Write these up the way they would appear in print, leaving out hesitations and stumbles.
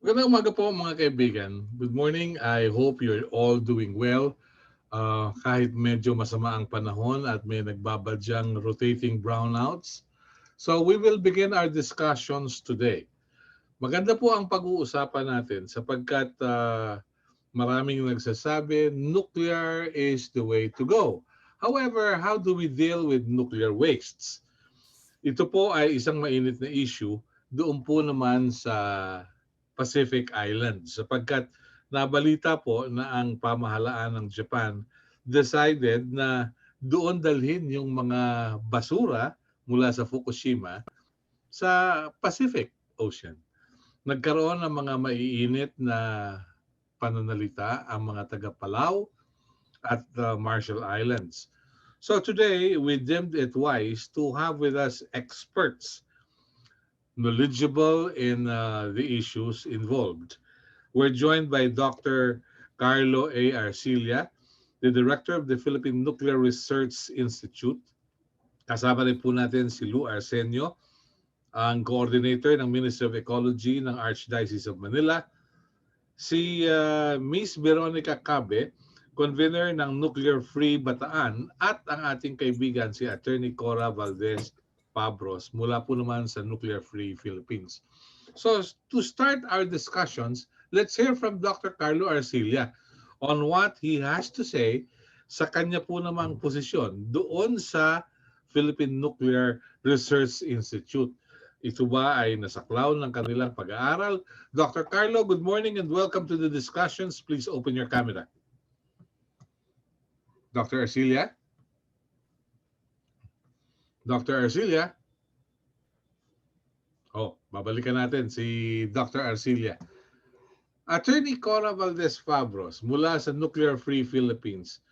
Magandang umaga po mga kaibigan. Good morning. I hope you're all doing well. Kahit medyo masama ang panahon at may nagbabadyang rotating brownouts. So we will begin our discussions today. Maganda po ang pag-uusapan natin sapagkat maraming nagsasabi nuclear is the way to go. However, how do we deal with nuclear wastes? Ito po ay isang mainit na issue doon po naman sa Pacific Islands sapagkat nabalita po na ang pamahalaan ng Japan decided na doon dalhin yung mga basura mula sa Fukushima sa Pacific Ocean. Nagkaroon ng mga maiinit na pananalita ang mga taga-Palau at the Marshall Islands. So today, we deemed it wise to have with us experts knowledgeable in the issues involved. We're joined by Dr. Carlo A. Arcilla, the Director of the Philippine Nuclear Research Institute. Kasama rin po natin si Lou Arsenio, ang Coordinator ng Ministry of Ecology ng Archdiocese of Manila. Si Miss Veronica Cabe, Convener ng Nuclear Free Bataan, at ang ating kaibigan si Attorney Cora Valdez Pabros mula po naman sa Nuclear Free Philippines. So to start our discussions, let's hear from Dr. Carlo Arcilla on what he has to say sa kanya po namang posisyon doon sa Philippine Nuclear Research Institute. Ito ba ay nasaklaw ng kanilang pag-aaral? Dr. Carlo, good morning and welcome to the discussions. Please open your camera. Dr. Arcilla? Dr. Arcilla? Oh, babalikan natin si Dr. Arcilla. Attorney Cora Valdez Fabros mula sa Nuclear Free Philippines.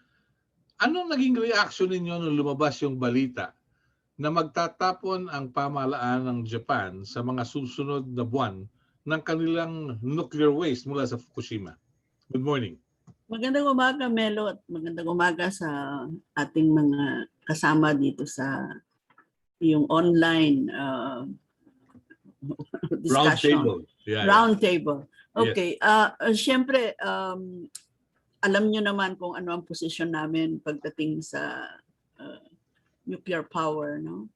Anong naging reaction ninyo nung lumabas yung balita na magtatapon ang pamahalaan ng Japan sa mga susunod na buwan ng kanilang nuclear waste mula sa Fukushima? Good morning. Magandang umaga, Melo, at magandang umaga sa ating mga kasama dito sa yung online discussion. Roundtable. Okay. Yes. Siyempre, alam nyo naman kung ano ang posisyon namin pagdating sa nuclear power, no?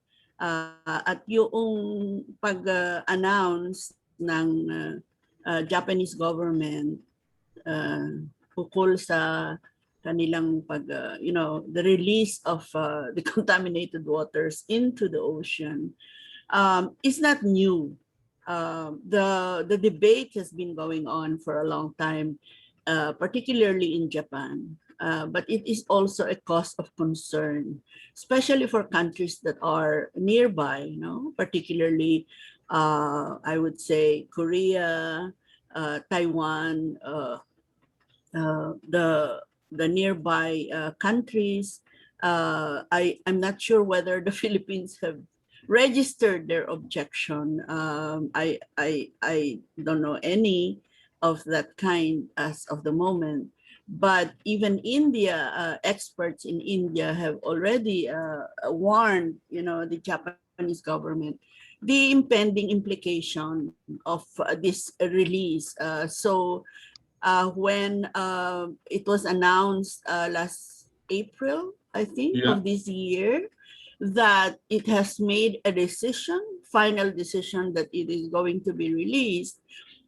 At yung pag-announce ng Japanese government ukol sa kanilang the release of the contaminated waters into the ocean is not new. The debate has been going on for a long time, particularly in Japan, but it is also a cause of concern, especially for countries that are nearby, particularly I would say Korea, Taiwan, the nearby countries. I'm not sure whether the Philippines have registered their objection. I don't know any of that kind as of the moment. But even India, experts in India have already warned, the Japanese government the impending implication of this release. So when it was announced last April, I think, of this year, that it has made a final decision that it is going to be released,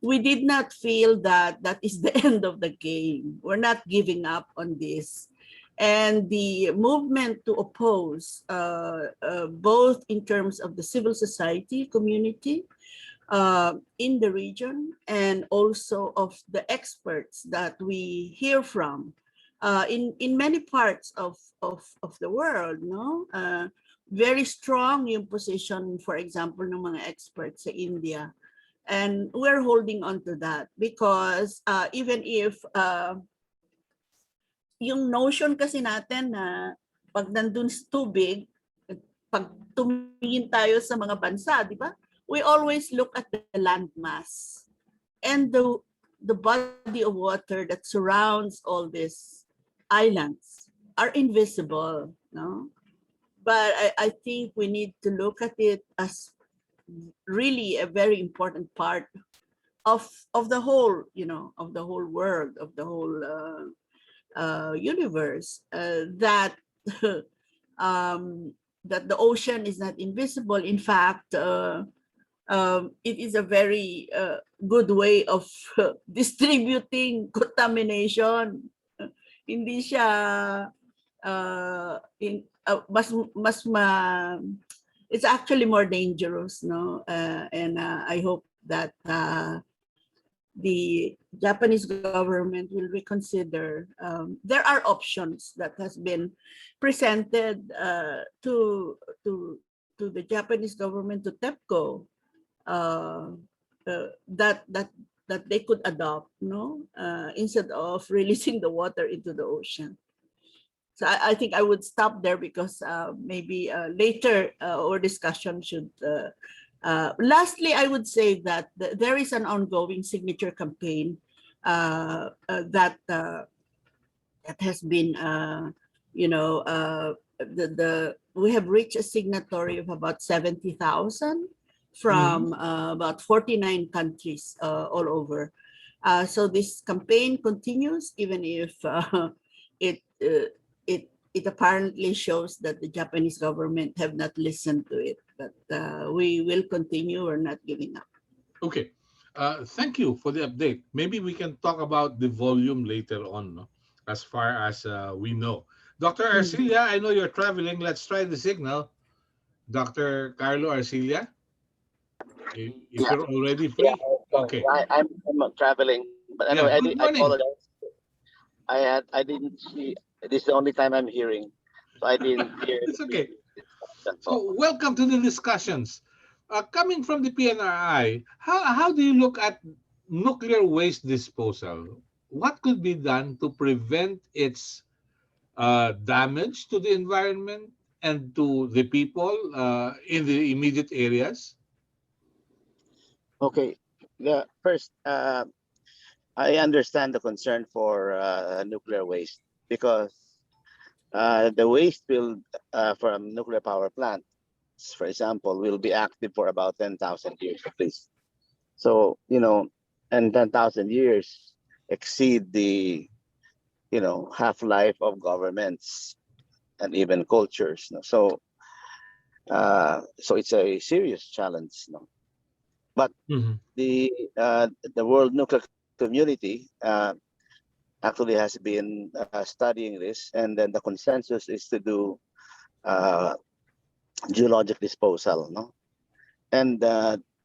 we did not feel that that is the end of the game. We're not giving up on this. And the movement to oppose, both in terms of the civil society community in the region and also of the experts that we hear from in many parts of the world, very strong yung position, for example, ng mga experts sa India. And we're holding on to that because even if yung notion kasi natin na pag nandun sa tubig, pag tumingin tayo sa mga bansa, di ba? We always look at the landmass and the body of water that surrounds all these islands are invisible, no? But I think we need to look at it as really a very important part of the whole, of the whole world, of the whole universe, that that the ocean is not invisible. In fact, it is a very good way of distributing contamination. Hindi siya it's actually more dangerous, no? And I hope that the Japanese government will reconsider. There are options that has been presented to the Japanese government, to TEPCO, that they could adopt, no, instead of releasing the water into the ocean. So I think I would stop there, because maybe later our discussion should. Lastly, I would say that there is an ongoing signature campaign that has been, we have reached a signatory of about 70,000 from about 49 countries all over. So this campaign continues, even if it apparently shows that the Japanese government have not listened to it. But we will continue. We're not giving up. Okay. Thank you for the update. Maybe we can talk about the volume later on, no? As far as we know. Dr. Arcilia, I know you're traveling. Let's try the signal. Dr. Carlo Arcilia, if Yeah, you're already yeah. free. Okay. I'm traveling, but anyway, Yeah, I good morning. apologize. I didn't see. This is the only time I'm hearing, so I didn't hear the It's okay. previous discussion. So, So, welcome to the discussions. Coming from the PNRI, how do you look at nuclear waste disposal? What could be done to prevent its damage to the environment and to the people in the immediate areas? okay. The first, I understand the concern for nuclear waste because the waste will from nuclear power plants, for example, will be active for about 10,000 years at least. So and 10,000 years exceed the half-life of governments and even cultures. No? So it's a serious challenge. No? But Mhm. the uh, the world nuclear community actually has been studying this, and then the consensus is to do uh, geologic disposal. No? And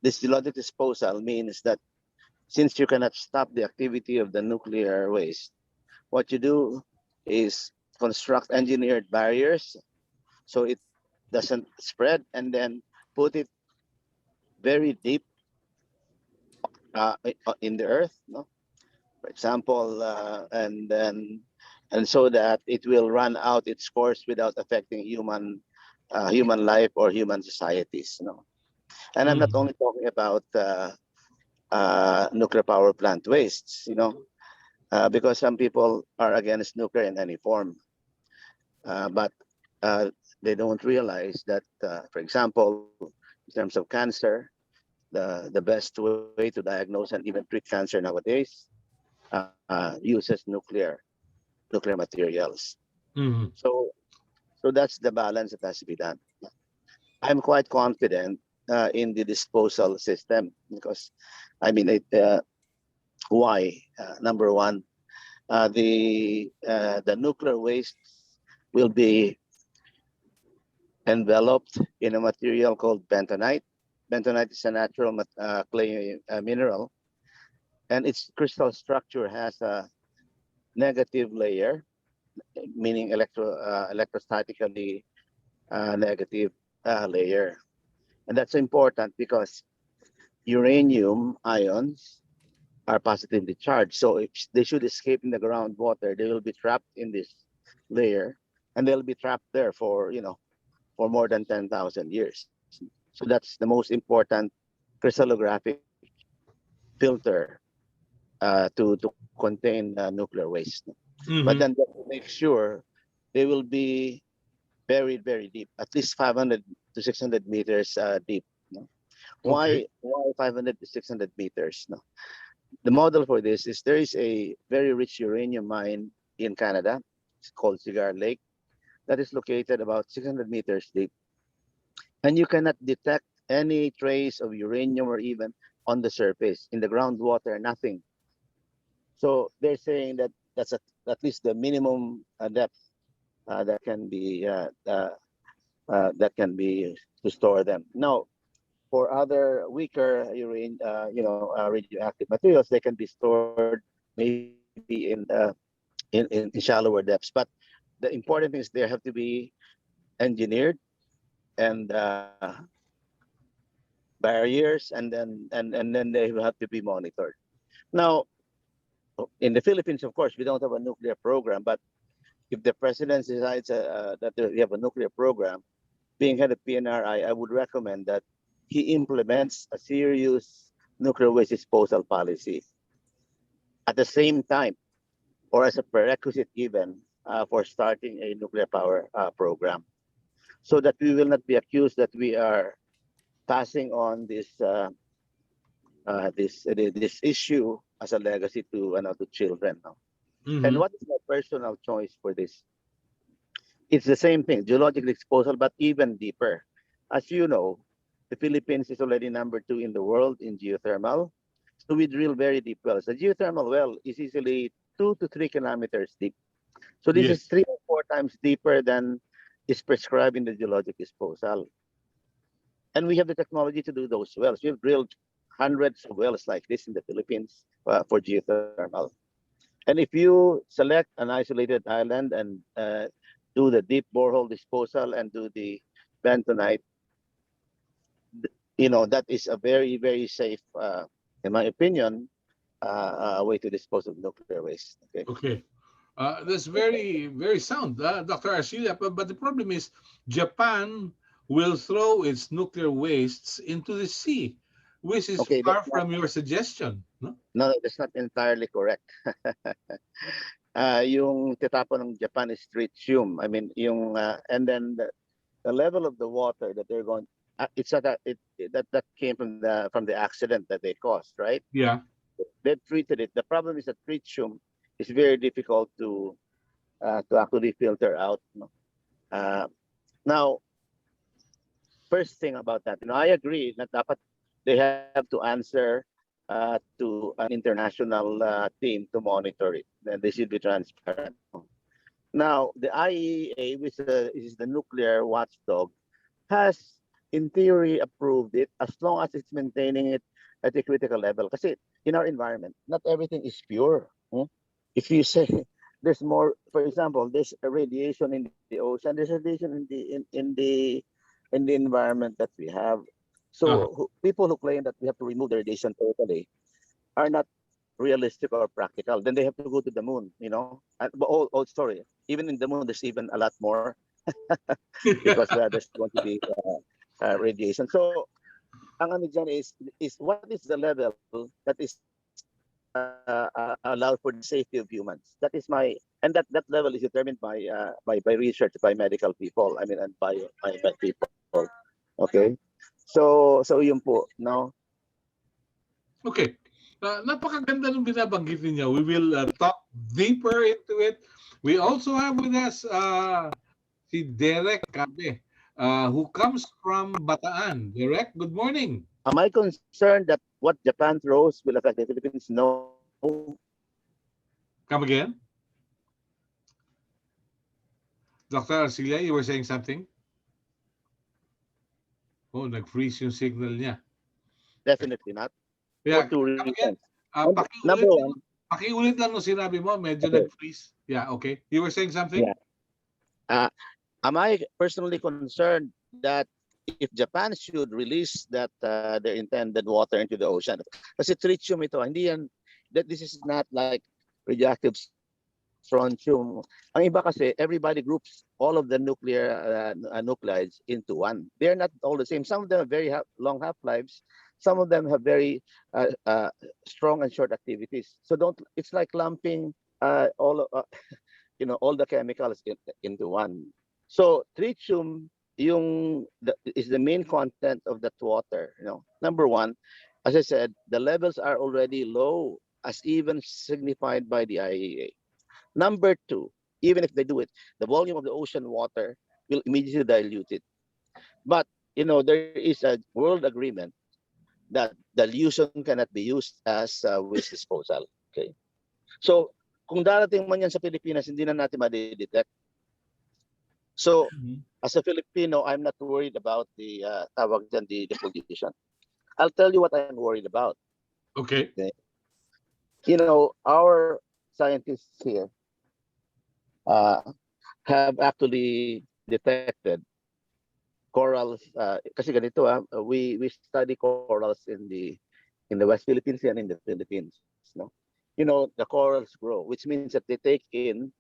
this geologic disposal means that since you cannot stop the activity of the nuclear waste, what you do is construct engineered barriers so it doesn't spread, and then put it very deep in the earth, no? For example, and so that it will run out its course without affecting human life or human societies. And I'm not Mhm. only talking about nuclear power plant wastes, because some people are against nuclear in any form, but they don't realize that, for example, in terms of cancer, the best way to diagnose and even treat cancer nowadays uses nuclear materials. Mhm. So that's the balance that has to be done. I'm quite confident in the disposal system because, I mean, why? Number one, the nuclear waste will be enveloped in a material called bentonite. Bentonite is a natural clay mineral, and its crystal structure has a negative layer, meaning electrostatically negative layer. And that's important because uranium ions are positively charged. So if they should escape in the groundwater, they will be trapped in this layer, and they'll be trapped there for more than 10,000 years. So that's the most important crystallographic filter to contain nuclear waste. But then Mhm. to make sure they will be buried very deep, at least 500 to 600 meters deep. Okay. Why 500 to 600 meters? No, the model for this is there is a very rich uranium mine in Canada. It's called Cigar Lake that is located about 600 meters deep, and you cannot detect any trace of uranium or even on the surface in the groundwater, nothing. So they're saying that at least the minimum depth that can be to store them. Now, for other weaker radioactive materials, they can be stored maybe in shallower depths. But the important thing is they have to be engineered and barriers, and then they have to be monitored. Now, in the Philippines, of course, we don't have a nuclear program, but if the president decides that we have a nuclear program, being head of PNRI, I would recommend that he implements a serious nuclear waste disposal policy at the same time, or as a prerequisite given for starting a nuclear power program, so that we will not be accused that we are passing on this issue as a legacy to children. No? And Mm-hmm. what is my personal choice for this? It's the same thing, geological disposal, but even deeper. As you know, the Philippines is already number 2 in the world in geothermal. So we drill very deep wells. The geothermal well is easily 2 to 3 kilometers deep. So this is Yes. 3 or 4 times deeper than is prescribed in the geologic disposal. And we have the technology to do those wells. We've drilled hundreds of wells like this in the Philippines for geothermal. And if you select an isolated island and do the deep borehole disposal and do the bentonite, that is a very, very safe, in my opinion, way to dispose of nuclear waste. Okay. Okay. That's very, very sound, Dr. Arcilla. But the problem is, Japan will throw its nuclear wastes into the sea, which is Okay, far from your suggestion. No? no, that's not entirely correct. Yung titapon ng Japan is tritium. I mean, and then the level of the water that they're going, it's not that came from the accident that they caused, right? Yeah. They've treated it. The problem is that tritium is very difficult to actually filter out. No? Uh, Now, first thing about that, I agree that dapat they have to answer to an international team to monitor it. Then they should be transparent. Now, the IEA, which is the nuclear watchdog, has in theory approved it as long as it's maintaining it at a critical level. Because in our environment, not everything is pure. If you say there's more, for example, there's a radiation in the ocean, there's radiation in the environment that we have. Uh-huh. So people who claim that we have to remove the radiation totally are not realistic or practical. Then they have to go to the moon. But old story. Even in the moon, there's even a lot more because there's going to be radiation. So, ang ano dyan is what is the level that is allowed for the safety of humans? That is and that level is determined by research by medical people. I mean, and by med people. Okay, so yun po, no. Okay. Napakaganda ng binabanggit ninyo. We will talk deeper into it. We also have with us si Derek Cabe, who comes from Bataan. Derek, good morning. Am I concerned that what Japan throws will affect the Philippines? No. Come again? Dr. Arcilla, you were saying something? Oh, nag-freeze yung signal niya. Definitely not. For Yeah, two come reasons. again. Number one, Pakiulit lang nung sinabi mo, medyo okay, nag-freeze. Yeah, okay. You were saying something? yeah. Uh, am I personally concerned that if Japan should release their intended water into the ocean, kasi tritium ito, hindi yan, that this is not like radioactive strontium. Ang iba kasi, everybody groups all of the nuclides into one. They're not all the same. Some of them have very long half-lives. Some of them have very strong and short activities. So it's like lumping all the chemicals into one. So tritium is the main content of that water. Number one, as I said, the levels are already low, as even signified by the IAEA. Number two, even if they do it, the volume of the ocean water will immediately dilute it. But there is a world agreement that dilution cannot be used as waste disposal. Okay, so kung darating man yan sa Pilipinas, hindi na natin ma-detect. So as a Filipino, I'm not worried about the tawag dyan, the pollution. I'll tell you what I'm worried about. Okay. Our scientists here have actually detected corals. Kasi ganito, we study corals in the West Philippines and in the Philippines. The corals grow, which means that they take in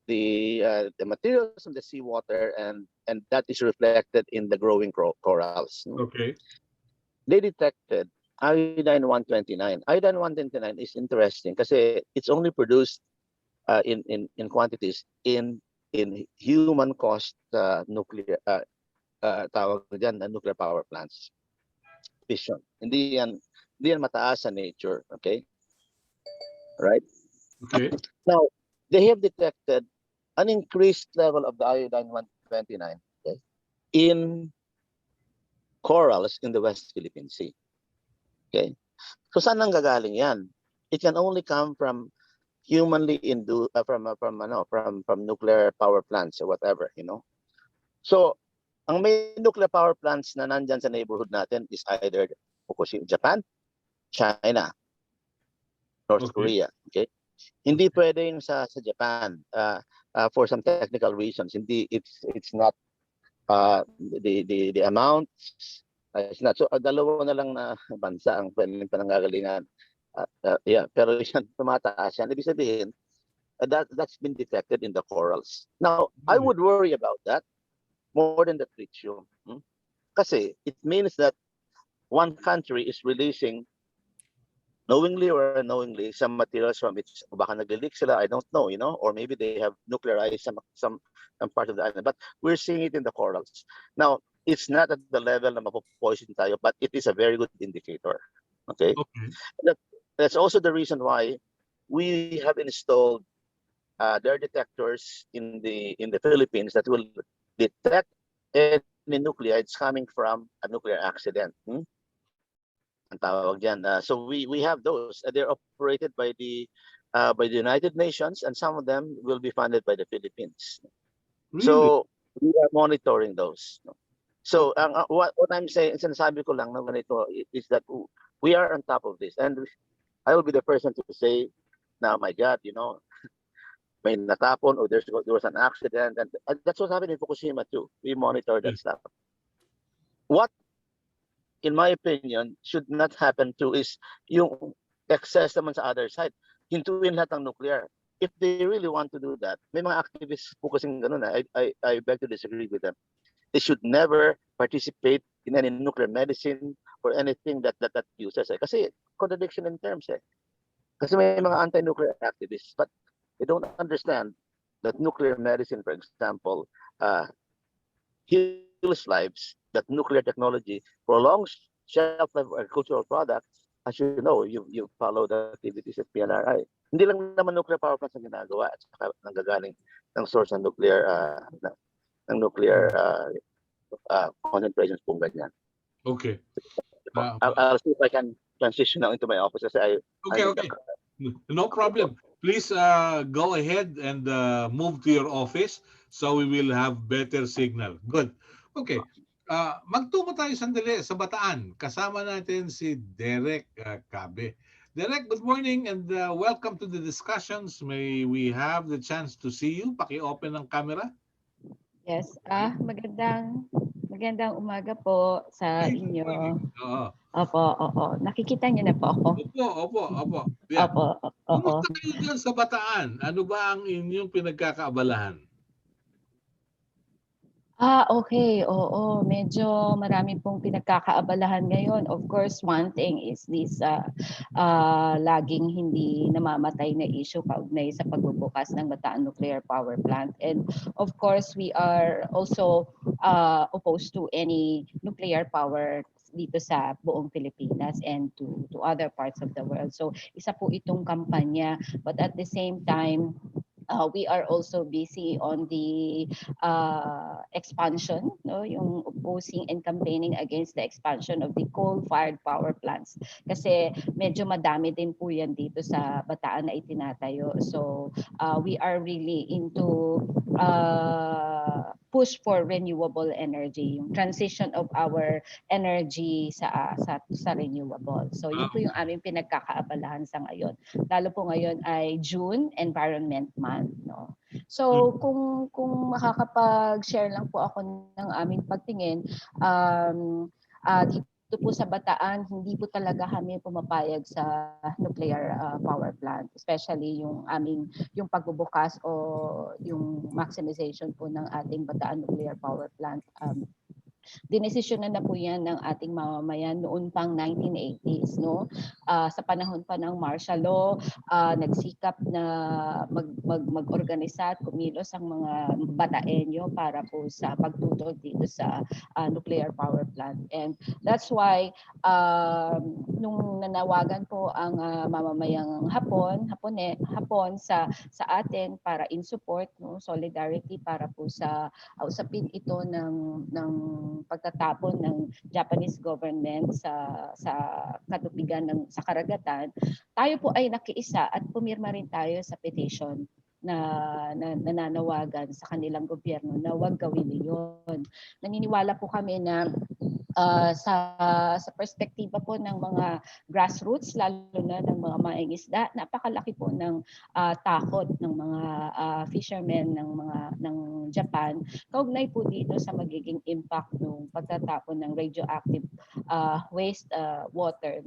the materials from the seawater, and that is reflected in the growing corals. Okay. They detected iodine 129. Iodine 129 is interesting because it's only produced in quantities in human caused nuclear tawag dyan, nuclear power plants. Fission. Hindi yan mataas sa nature. Okay? Right? Okay. Now, they have detected an increased level of the iodine 129, okay, in corals in the West Philippine Sea. Okay? So saan nang gagaling yan? It can only come from humanly induced from nuclear power plants or whatever. So ang may nuclear power plants na nandyan sa neighborhood natin is either Fukushima, Japan, China, North Korea. Okay? Hindi pwede yung sa Japan for some technical reasons. Hindi, it's not the amount. It's not. So dalawa na lang na bansa ang pwedeng pananggagalingan. Pero yan tumataas yan. Ibig sabihin, that's been detected in the corals. Now, I would worry about that more than the tritium. Kasi it means that one country is releasing knowingly or unknowingly some materials from it. Baka nag-leak sila, I don't know, or maybe they have nuclearized some part of the island. But we're seeing it in the corals. Now, it's not at the level na mapopoison tayo, but it is a very good indicator. Okay? That's also the reason why we have installed their detectors in the Philippines that will detect any nuclides coming from a nuclear accident. Ang tawag dyan. So we have those. They're operated by the United Nations, and some of them will be funded by the Philippines. Really? So we are monitoring those. So what I'm saying, sinasabi ko lang na ganito is that we are on top of this, and I will be the person to say, "Now, my God, may natapon or there was an accident," and that's what happened in Fukushima too. We monitor that stuff. What, in my opinion, should not happen too is yung excess naman sa other side. Hintuin lahat ng nuclear. If they really want to do that, may mga activists po kasing ganun. I beg to disagree with them. They should never participate in any nuclear medicine or anything that uses. Kasi contradiction in terms. Kasi may mga anti-nuclear activists, but they don't understand that nuclear medicine, for example, heals lives, that nuclear technology prolongs shelf life of agricultural products. As you know, you follow the activities of PNRI. Hindi lang naman nuclear power plants ang ginagawa at saka nanggagaling ng source ng nuclear concentrations kung ganyan. Okay. I'll see if I can transition now into my office. Okay. No problem. Please go ahead and move to your office so we will have better signal. Good. Okay. Magtungo tayo sandali sa Bataan. Kasama natin si Derek Cabe. Derek, good morning and welcome to the discussions. May we have the chance to see you? Paki-open ang camera. Yes. Magandang umaga po sa inyo. Opo. Nakikita niyo na po ako? Opo. Yeah. Opo. Kumusta kayo dyan sa Bataan? Ano ba ang inyong pinagkakaabalahan? Okay. Oo, medyo marami pong pinagkakaabalahan ngayon. Of course, one thing is this laging hindi namamatay na issue kaugnay sa pagbubukas ng Bataan Nuclear Power Plant. And of course, we are also opposed to any nuclear power dito sa buong Pilipinas and to other parts of the world. So isa po itong kampanya, but at the same time, we are also busy on the expansion, no, yung opposing and campaigning against the expansion of the coal-fired power plants. Kasi medyo madami din po yan dito sa Bataan na itinatayo. So we are really into push for renewable energy, yung transition of our energy sa renewable. So yun po yung aming pinagkakaabalahan sa ngayon. Lalo po ngayon ay June Environment Month, no. So kung makakapag-share lang po ako ng aming pagtingin, dito po sa Bataan, hindi po talaga kami pumapayag sa nuclear power plant, especially yung pagbubukas o yung maximization po ng ating Bataan Nuclear Power Plant. Dinesisyonan na po yan ng ating mamamayan noon pang 1980s, no? Sa panahon pa ng martial law, nagsikap na mag-organisa at kumilos ang mga Bataenyo para po sa pagtutol dito sa nuclear power plant. And that's why nung nanawagan po ang mamamayang Hapon sa atin para in support, no, solidarity para po sa usapin ito ng pagtatapon ng Japanese government sa katubigan sa karagatan, tayo po ay nakiisa at pumirma rin tayo sa petition na nananawagan sa kanilang gobyerno na huwag gawin iyon. Naniniwala po kami na sa perspektiba po ng mga grassroots, lalo na ng mga mangingisda, napakalaki po ng takot ng mga fishermen ng Japan kaugnay po dito sa magiging impact ng pagtatapon ng radioactive waste water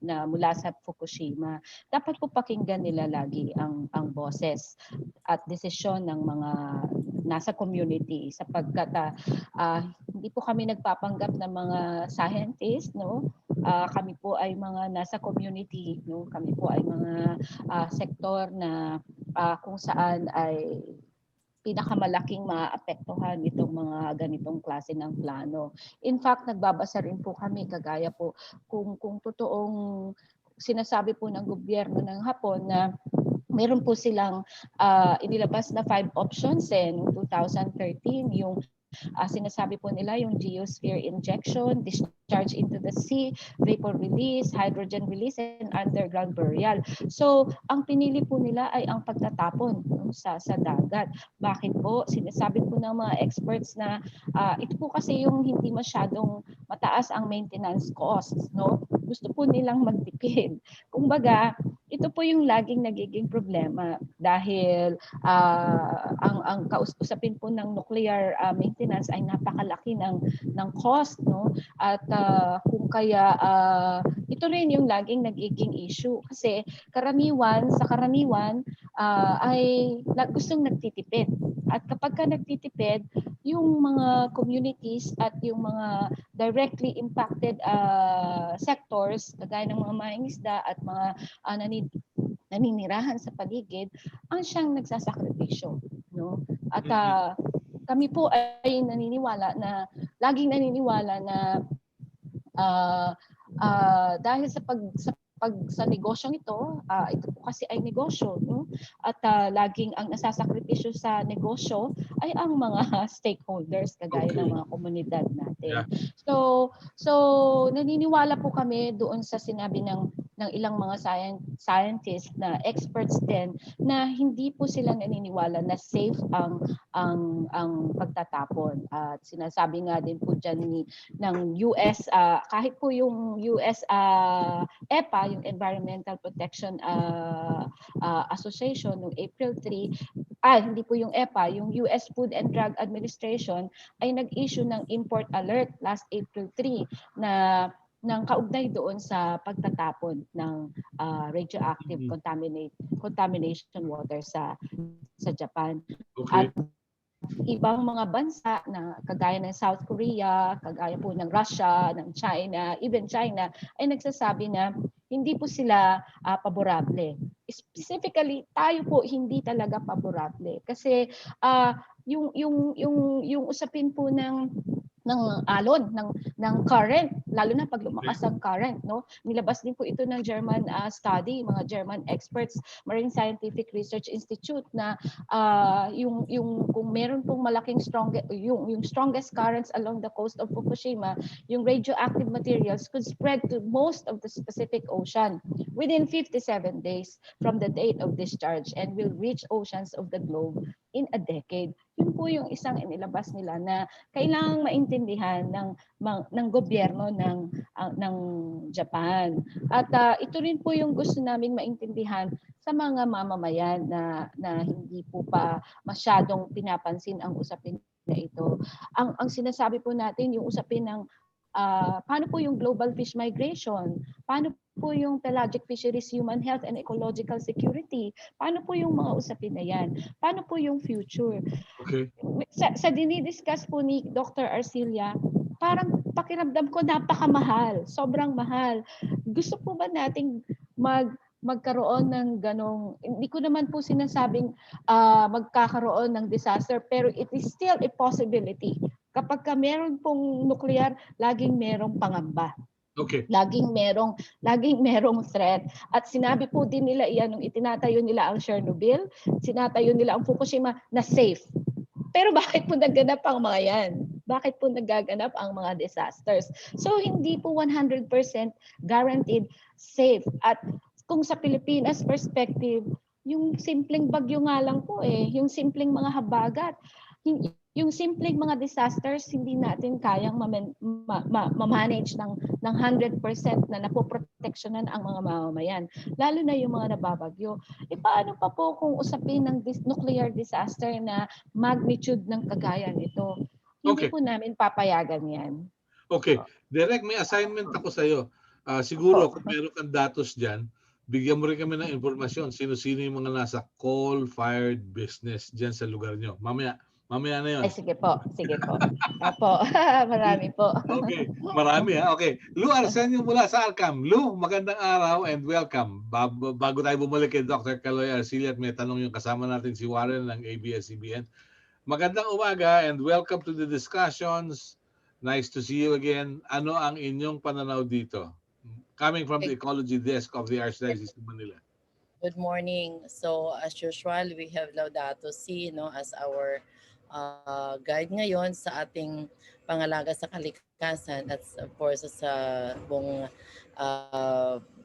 na mula sa Fukushima. Dapat po pakinggan nila lagi ang boses at desisyon ng mga nasa community sapagkat hindi po kami nagpapanggap ng mga scientists, no. Kami po ay mga nasa community, no. Kami po ay mga sektor na kung saan ay pinakamalaking maapektuhan itong mga ganitong klase ng plano. In fact, nagbabasa rin po kami kagaya po kung totoong sinasabi po ng gobyerno ng Hapon na meron po silang inilabas na 5 options noong 2013, yung sinasabi po nila yung geosphere injection, discharge into the sea, vapor release, hydrogen release, and underground burial. So, ang pinili po nila ay ang pagtatapon, no, sa dagat. Bakit po? Sinasabi po ng mga experts na ito po kasi yung hindi masyadong mataas ang maintenance costs, no? Gusto po nilang magtipid. Kumbaga, ito po yung laging nagiging problema dahil ang kausapin po ng nuclear maintenance ay napakalaki ng cost, no, at kung kaya ito rin yung laging nagiging issue kasi karaniwan ay gustong nagtitipid, at kapag ka nagtitipid yung mga communities at yung mga directly impacted sectors kagaya ng mga mangingisda at mga naninirahan sa paligid ang siyang nagsasakripisyo, no. At kami po ay laging naniniwala na dahil sa negosyong ito po kasi ay negosyo, no? At laging ang nasasakripisyo sa negosyo ay ang mga stakeholders kagaya ng mga komunidad natin. Yeah. So naniniwala po kami doon sa sinabi ng ilang mga scientists na experts din na hindi po sila naniniwala na safe ang pagtatapon. At sinasabi nga din po diyan ng US kahit po yung US EPA, yung Environmental Protection Association noong April 3, hindi po yung EPA, yung US Food and Drug Administration ay nag-issue ng import alert last April 3 na ng kaugnay doon sa pagtatapon ng radioactive contamination water sa Japan. Okay. At ibang mga bansa na kagaya ng South Korea, kagaya po ng Russia, ng China, even China, ay nagsasabi na hindi po sila paborable. Specifically, tayo po hindi talaga paborable kasi yung usapin po ng alon ng current, lalo na pag lumakas ang current, no, nilabas din po ito ng German study, mga German experts, Marine Scientific Research Institute, na yung kung meron pong malaking yung strongest currents along the coast of Fukushima, yung radioactive materials could spread to most of the Pacific Ocean within 57 days from the date of discharge and will reach oceans of the globe in a decade. Yun po yung isang inilabas nila na kailangang maintindihan ng gobyerno ng Japan. At ito rin po yung gusto naming maintindihan sa mga mamamayan na hindi po pa masyadong pinapansin ang usapin na ito. Ang sinasabi po natin yung usapin ng paano po yung global fish migration? Paano po yung pelagic fisheries human health and ecological security? Paano po yung mga usapin na yan? Paano po yung future? Okay. Sa dinidiscuss po ni Dr. Arcilia, parang pakiramdam ko napakamahal, sobrang mahal. Gusto po ba nating magkaroon ng ganong, hindi ko naman po sinasabing magkakaroon ng disaster, pero it is still a possibility. Kapag meron pong nuclear, laging merong pangamba. Okay. Laging merong threat. At sinabi po din nila iyan nung itinatayo nila ang Chernobyl, sinatayo nila ang Fukushima na safe. Pero bakit po nagganap ang mga yan? Bakit po nagaganap ang mga disasters? So hindi po 100% guaranteed safe. At kung sa Pilipinas perspective, yung simpleng bagyo nga lang po yung simpleng mga habagat, yung simpleng mga disasters, hindi natin kayang ma-manage ng 100% na napoproteksyonan ang mga mamamayan. Lalo na yung mga nababagyo. Paano pa po kung usapin ng nuclear disaster na magnitude ng kagaya nito? Hindi po namin papayagan yan. Okay. Direk, may assignment ako sa iyo. Siguro kung meron kang datos dyan, bigyan mo rin kami ng informasyon sino-sino yung mga nasa coal-fired business dyan sa lugar nyo. Mamaya na yun. Ay, sige po. Apo, marami po. Okay, marami ha. Okay. Lou Arsenio mula sa Alcam. Lou, magandang araw and welcome. Bago tayo bumalik kay Dr. Caloy Arcilia at may tanong yung kasama natin si Warren ng ABS-CBN. Magandang umaga and welcome to the discussions. Nice to see you again. Ano ang inyong pananaw dito? Coming from the Ecology Desk of the Archdiocese of Manila. Good morning. So as usual, we have Laudato Si as our guide ngayon sa ating pangalaga sa kalikasan at of course sa buong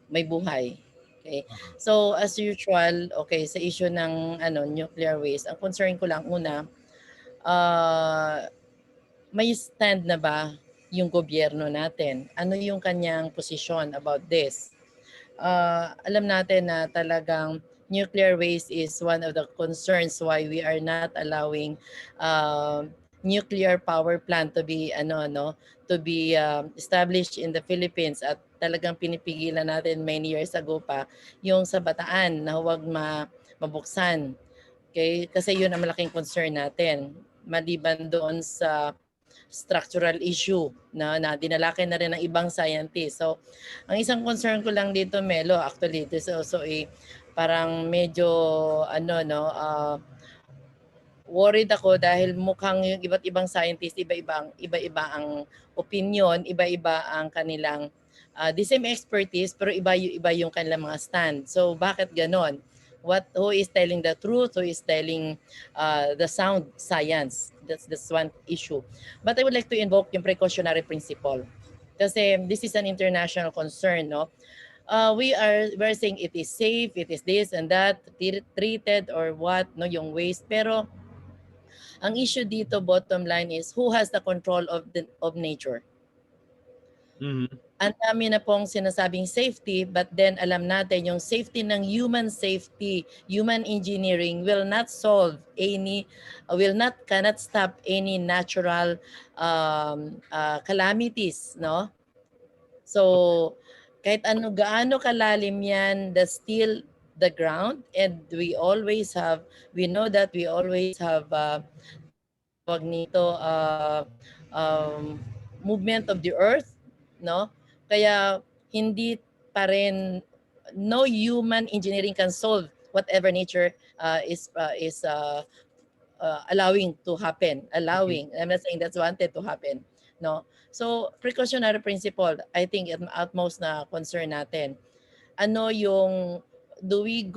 may buhay. Okay. So as usual, okay, sa issue ng nuclear waste, ang concern ko lang una, may stand na ba yung gobyerno natin? Ano yung kanyang posisyon about this? Alam natin na talagang nuclear waste is one of the concerns why we are not allowing nuclear power plant to be established in the Philippines, at talagang pinipigilan natin many years ago pa yung sa Bataan na huwag mabuksan. Okay? Kasi yun ang malaking concern natin. Maliban doon sa structural issue na dinalaki na rin ng ibang scientists. So, ang isang concern ko lang dito, Melo, actually, this is also parang medyo, worried ako dahil mukhang yung iba't ibang scientists, iba-iba ang opinion, iba-iba ang kanilang, the same expertise, pero iba yung kanilang mga stand. So, bakit ganon? Who is telling the truth? Who is telling the sound science? That's one issue. But I would like to invoke yung precautionary principle. Kasi this is an international concern, no? We're saying it is safe, it is this and that, treated or what, no, yung waste. Pero ang issue dito, bottom line is, who has the control of nature? Mm-hmm. Ang dami na pong sinasabing safety, but then alam natin yung safety ng human safety, human engineering cannot stop any natural calamities, no? So kahit gaano kalalim yan, that's still the ground, and we know that we always have tawag nito, movement of the earth, no? Kaya hindi pa rin, no human engineering can solve whatever nature is allowing to happen. Allowing, I'm not saying that's wanted to happen, no? So precautionary principle, I think at utmost na concern natin. Ano yung, do we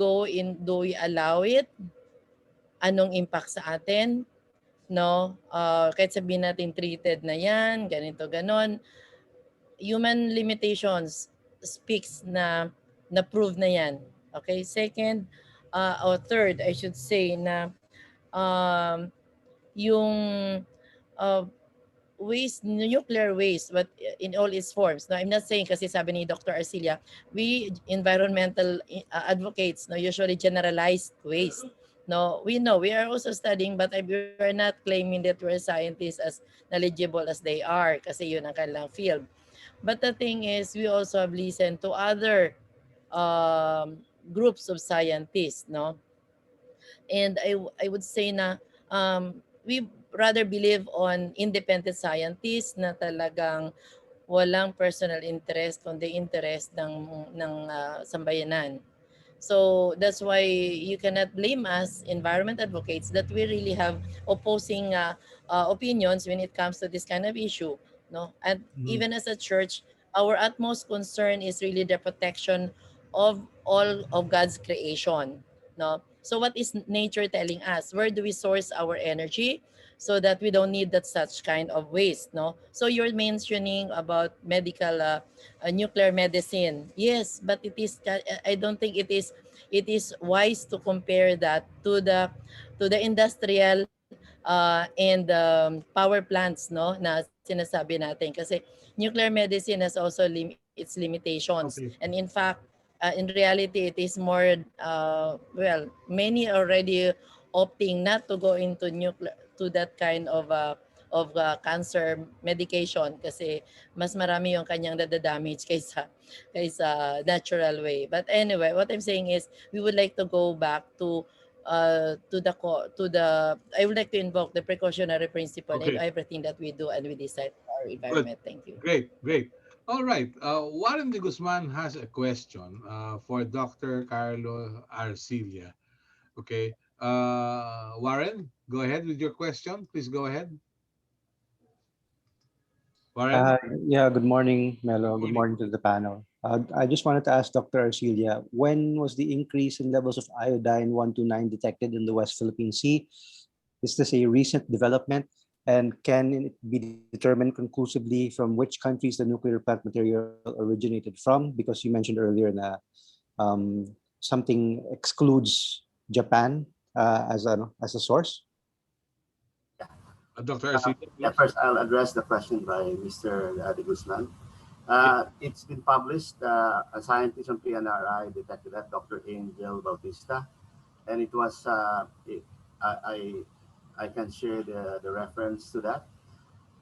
allow it? Anong impact sa atin? No? Kahit sabihin natin treated na yan, ganito, ganon. Human limitations speaks na prove na yan. Okay? Second, or third, I should say na um, yung uh, waste, nuclear waste, but in all its forms. No, I'm not saying, kasi sabi ni Dr. Arcilia, we environmental advocates no usually generalize waste. No, we know we are also studying, but we are not claiming that we're scientists as knowledgeable as they are, kasi yun ang kanilang field. But the thing is, we also have listened to other groups of scientists, no? And I would say na we rather believe on independent scientists na talagang walang personal interest kundi interest ng sambayanan. So that's why you cannot blame us, environment advocates, that we really have opposing opinions when it comes to this kind of issue. No, and even as a church, our utmost concern is really the protection of all of God's creation. No, so what is nature telling us? Where do we source our energy so that we don't need that such kind of waste? No, so you're mentioning about medical. Nuclear medicine. Yes, but I don't think it is wise to compare that to the industrial and power plants, no, na sinasabi natin, kasi nuclear medicine has also its limitations, Okay. and in fact in reality it is more well, many already opting not to go into nuclear, to that kind of cancer medication, kasi mas marami yung kanyang damage kaysa natural way. But anyway, what I'm saying is we would like to go back to the I would like to invoke the precautionary principle in Okay. everything that we do and we decide for our Good. environment. Thank you. Great. Great. All right. Warren de Guzman has a question for Dr. Carlo Arcilia. Okay. Warren, go ahead with your question. Please go ahead. Warren? Uh, yeah, good morning, Melo. Good Morning. morning to the panel. I just wanted to ask Dr. Arcilia, when was the increase in levels of iodine 129 detected in the West Philippine Sea? Is this a recent development? And can it be determined conclusively from which countries the nuclear plant material originated from? Because you mentioned earlier that something excludes Japan as a source. Dr. Arcilia, Yeah, please. first I'll address the question by Mr. De Guzman. It's been published. A scientist from PNRI detected that, Dr. Angel Bautista, and it was. I can share the reference to that.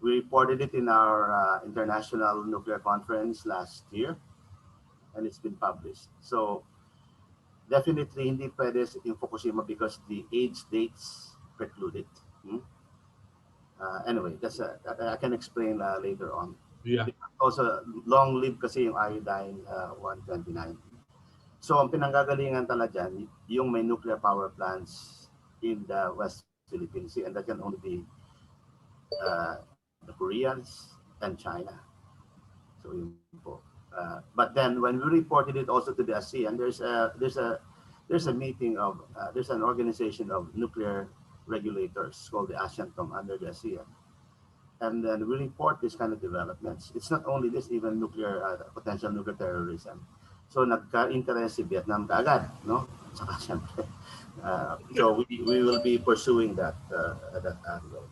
We reported it in our international nuclear conference last year, and it's been published. So definitely hindi pwede in Fukushima because the age dates preclude it. Anyway, I can explain later on. Yeah. Also, long-lived kasi yung iodine 129. So, ang pinanggagalingan talaga dyan, yung may nuclear power plants in the West Philippine Sea, and that can only be the Koreans and China. So, yun po. But then, when we reported it also to the ASEAN, there's a meeting of, there's an organization of nuclear regulators called the ASEANTOM under the ASEAN. And then we report this kind of developments. It's not only this, even nuclear, potential nuclear terrorism. So nagka-interest si Vietnam kaagad, no? Saka syempre. So we will be pursuing that angle.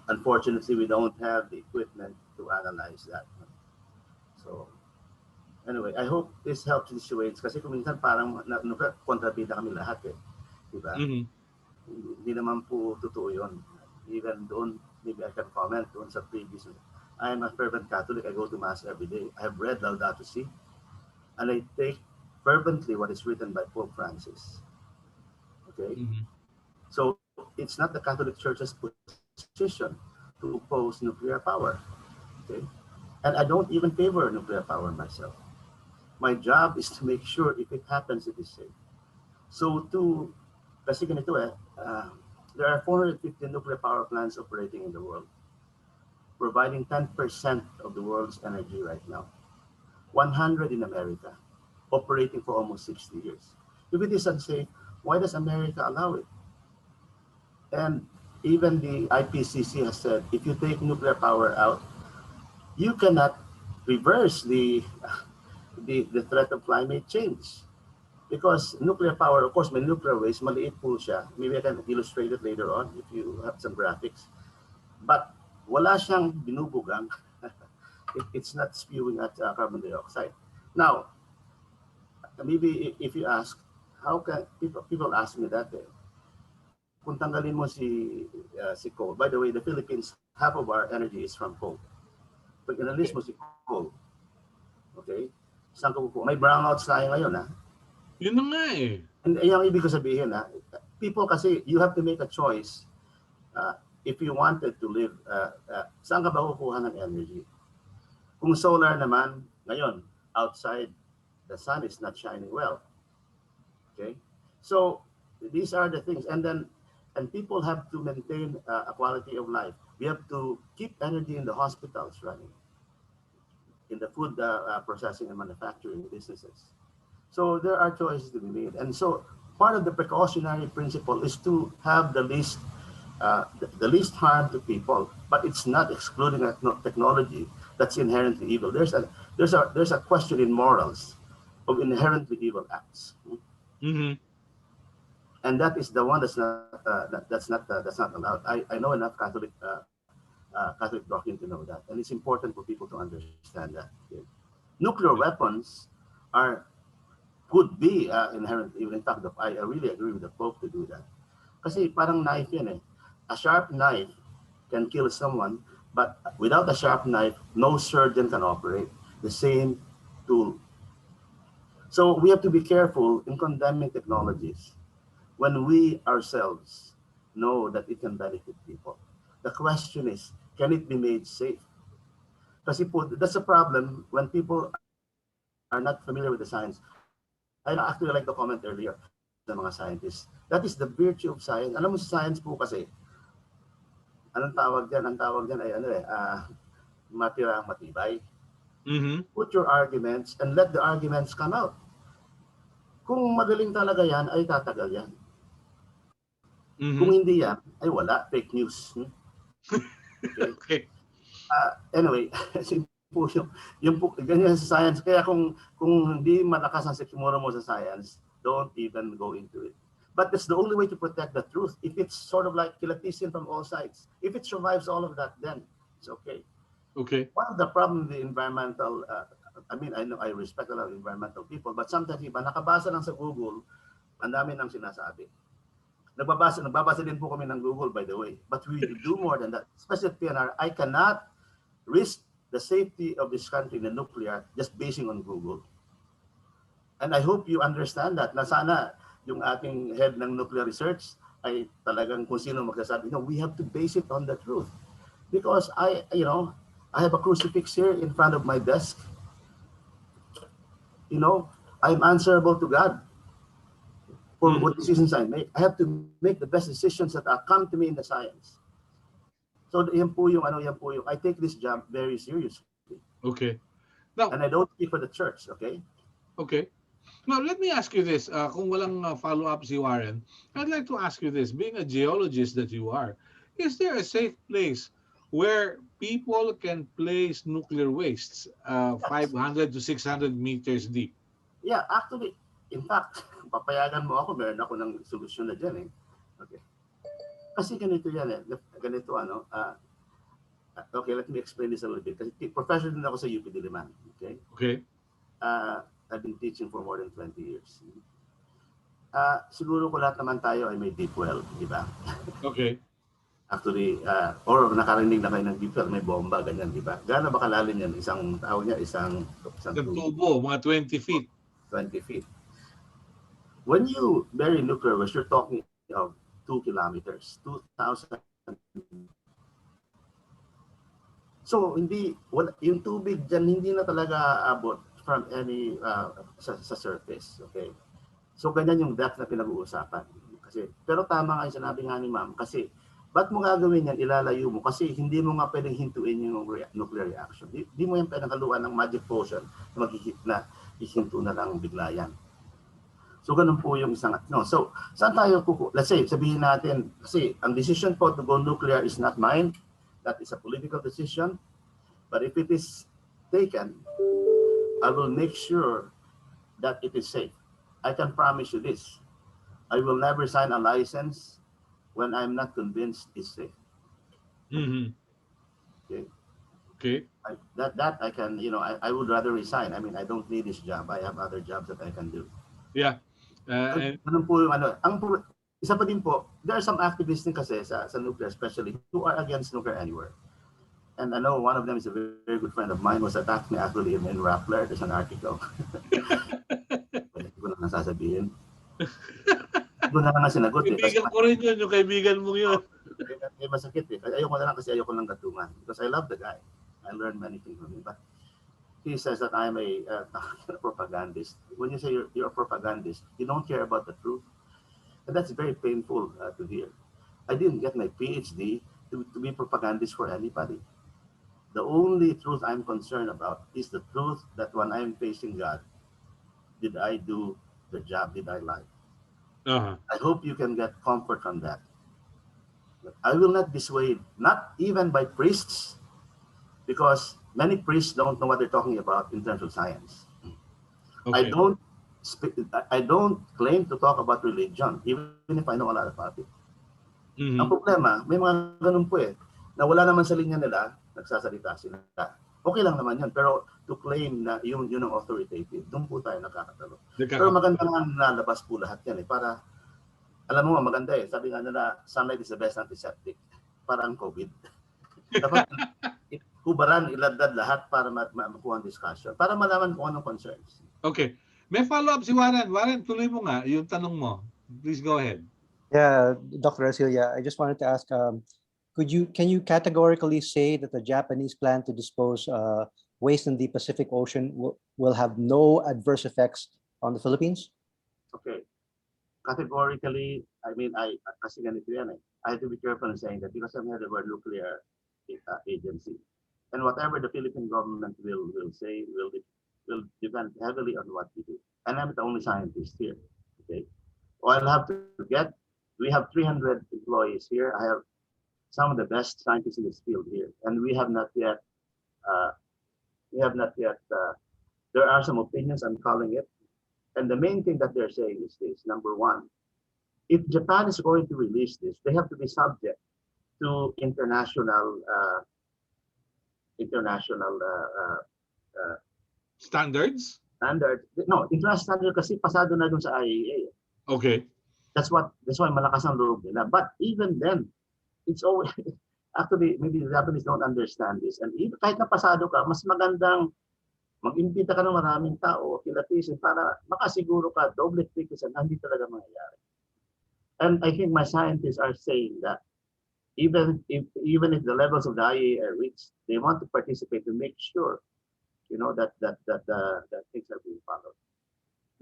Unfortunately, we don't have the equipment to analyze that. So anyway, I hope this helps the situation. Kasi kung minsan parang kontrabida kami lahat eh. Diba? Mm-hmm. Hindi naman po totoo yun. Even doon, maybe I can comment on sa previous. I am a fervent Catholic. I go to Mass every day. I have read Laudato Si, and I take fervently what is written by Pope Francis. Okay? Mm-hmm. So it's not the Catholic Church's position position to oppose nuclear power. Okay? And I don't even favor nuclear power myself. My job is to make sure if it happens, it is safe. So kasi ganito there are 450 nuclear power plants operating in the world, providing 10% of the world's energy right now. 100 in America, operating for almost 60 years. If it is unsafe, why does America allow it? And even the IPCC has said, if you take nuclear power out, you cannot reverse the threat of climate change. Because nuclear power, of course, may nuclear waste, maliit po siya. Maybe I can illustrate it later on if you have some graphics. But wala siyang binubugang. It's not spewing at carbon dioxide. Now, maybe if you ask, how can people ask me that kung tanggalin mo si coal. By the way, the Philippines, half of our energy is from coal. Pag inalis mo si coal, okay? Saan ka po? May brownouts tayo ngayon Yun na nga eh. And yung ibig ko sabihin people kasi, you have to make a choice if you wanted to live, saan ka ba kukuha ng energy? Kung solar naman, ngayon, outside, the sun is not shining well. Okay? So, these are the things. And people have to maintain a quality of life. We have to keep energy in the hospitals running, in the food processing and manufacturing businesses. So there are choices to be made. And so part of the precautionary principle is to have the least harm to people, but it's not excluding a technology that's inherently evil. There's a question in morals of inherently evil acts. Mm-hmm. And that is the one that's not allowed. I know enough Catholic doctrine to know that, and it's important for people to understand that. Okay? Nuclear weapons could be inherently evil. In fact, I really agree with the Pope to do that. Kasi parang knife yan eh. A sharp knife can kill someone, but without a sharp knife, no surgeon can operate the same tool. So we have to be careful in condemning technologies when we ourselves know that it can benefit people. The question is, can it be made safe? Kasi po, that's a problem when people are not familiar with the science. I actually like the comment earlier ng mga scientists. That is the virtue of science. Alam mo sa science po kasi, anong tawag dyan? Ang tawag dyan ay matirang matibay. Mm-hmm. Put your arguments and let the arguments come out. Kung magaling talaga yan, ay tatagal yan. Mm-hmm. Kung hindi yan, ay wala. Fake news. Okay. Okay. Anyway, po yung ganyan sa science. Kaya kung hindi malakas ang sikmura mo sa science, don't even go into it. But that's the only way to protect the truth. If it's sort of like kill-a-tician from all sides, if it survives all of that, then it's okay. Okay. One of the problems with the environmental, I know I respect a lot of environmental people, but sometimes iba, nakabasa lang sa Google, ang dami nang sinasabi. Nagbabasa din po kami ng Google, by the way. But we do more than that. Especially at PNR, I cannot risk the safety of this country in the nuclear just basing on Google. And I hope you understand that na sana yung ating head ng nuclear research ay talagang kung sino magsasabi, we have to base it on the truth. Because I have a crucifix here in front of my desk. I'm answerable to God for what decisions I make. I have to make the best decisions that come to me in the science. So yan po yung I take this job very seriously. Okay. Now, and I don't speak for the church, okay? Okay. Now, let me ask you this. Kung walang follow-up si Warren, I'd like to ask you this. Being a geologist that you are, is there a safe place where people can place nuclear wastes 500 to 600 meters deep? Yeah, actually, in fact, papayagan mo ako, meron ako ng solusyon na dyan eh. Okay. Kasi ganito yan eh. Ganito okay, let me explain this a little bit. Kasi professor din ako sa UP Diliman. Okay? Okay. I've been teaching for more than 20 years. Siguro ko lahat naman tayo ay may deep well, di ba? Okay. Actually, or nakarinig na kayo ng deep well, may bomba, ganyan, di ba? Gaano ba kalalim yan? Isang tao niya, isang tubo, mga 20 feet. 20 feet. When you bury nuclear waste, you're talking of 2 kilometers, 2,000 So hindi wala, yung tubig diyan hindi na talaga abot from any sa surface, okay? So ganyan yung depth na pinag-uusapan. Kasi pero tama nga yung sinabi nga ni Ma'am kasi ba't mo gagawin yan, ilalayo mo kasi hindi mo nga pwedeng hintuin yung nuclear reaction. Di mo yan pwedeng haluan ng magic potion na maghihit na ihinto na lang bigla yan. So ganun po yung isang no. So saan tayo let's say sabihin natin kasi ang decision po to go nuclear is not mine. That is a political decision. But if it is taken, I will make sure that it is safe. I can promise you this. I will never sign a license when I'm not convinced it's safe. Mm-hmm. Okay. Okay. That I can, I would rather resign. I mean, I don't need this job. I have other jobs that I can do. Yeah. And Ganun po yung isa pa din po, there are some activists din kasi sa nuclear especially who are against nuclear anywhere. And I know one of them is a very, very good friend of mine was attacked me actually in Rappler. There's an article. Hindi ko na nasasabihin. Hindi ko na lang sinagot eh. kaibigan ko rin yun, yung kaibigan mo yun. Masakit eh. Ayoko na lang kasi ayoko lang gatungan. Because I love the guy. I learned many things from him. But he says that I'm a propagandist. When you say you're a propagandist, you don't care about the truth. And that's very painful to hear. I didn't get my PhD to be propagandist for anybody. The only truth I'm concerned about is the truth that when I'm facing God, did I do the job? Did I lie? I hope you can get comfort from that. But I will not dissuade, not even by priests, because many priests don't know what they're talking about in terms of science. Okay. I don't claim to talk about religion, even if I know a lot about it. Mm-hmm. Ang problema, may mga ganun po eh, na wala naman sa linya nila, nagsasalita sila. Okay lang naman yun, pero to claim na yun ang authoritative, doon po tayo nakakatalo. Pero maganda nga nalabas po lahat yan eh, para, alam mo maganda eh, sabi nga nila, sunlight is the best antiseptic, parang COVID. Dapat hubaran, iladad lahat para makuha ang discussion, para malaman kung anong concerns. Okay. May follow-up si Warren. Warren, tuloy mo nga yung tanong mo. Please go ahead. Yeah, Dr. Arcilia, I just wanted to ask, can you categorically say that the Japanese plan to dispose waste in the Pacific Ocean will have no adverse effects on the Philippines? Okay. Categorically, I mean, kasi ganito yan eh. I have to be careful in saying that because I'm head of our nuclear agency. And whatever the Philippine government will say will depend heavily on what we do. And I'm the only scientist here. Okay. Well, I'll have to we have 300 employees here. I have some of the best scientists in this field here. And we have not yet, there are some opinions, I'm calling it. And the main thing that they're saying is this, number one, if Japan is going to release this, they have to be subject to international standards? Standard. No, international standard kasi pasado na dun sa IAEA. Okay. That's why malakas ang loob nila. But even then, it's always actually maybe the Japanese don't understand this. And even kahit na pasado ka, mas magandang mag-imbita ka ng maraming tao, kilatisin para makasiguro ka, double figures na hindi talaga mangyayari. And I think my scientists are saying that even if the levels of the IAEA are reached, they want to participate to make sure, that things are being followed.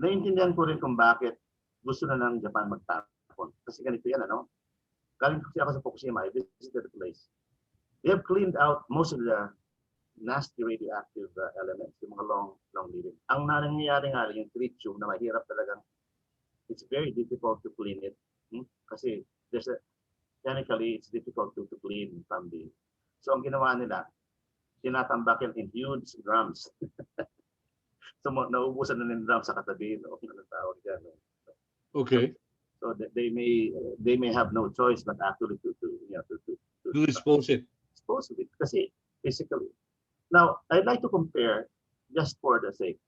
Naiintindihan ko rin kung bakit gusto na ng Japan magtapon. Kasi ganito yan, ano? Galing kasi ako sa Fukushima, I visited the place. They have cleaned out most of the nasty radioactive elements, yung mga long living. Ang nangyayari nga yung tritium na mahirap talagang, it's very difficult to clean it. Kasi chemically, it's difficult to clean from the. So ang ginawa nila, tinatambak yan in huge drums. So naubusan na ng drum sa katabi, no? Anong tawag dyan, no? Okay. So they may have no choice but actually to dispose it. Dispose of it kasi physically. Now, I'd like to compare just for the sake.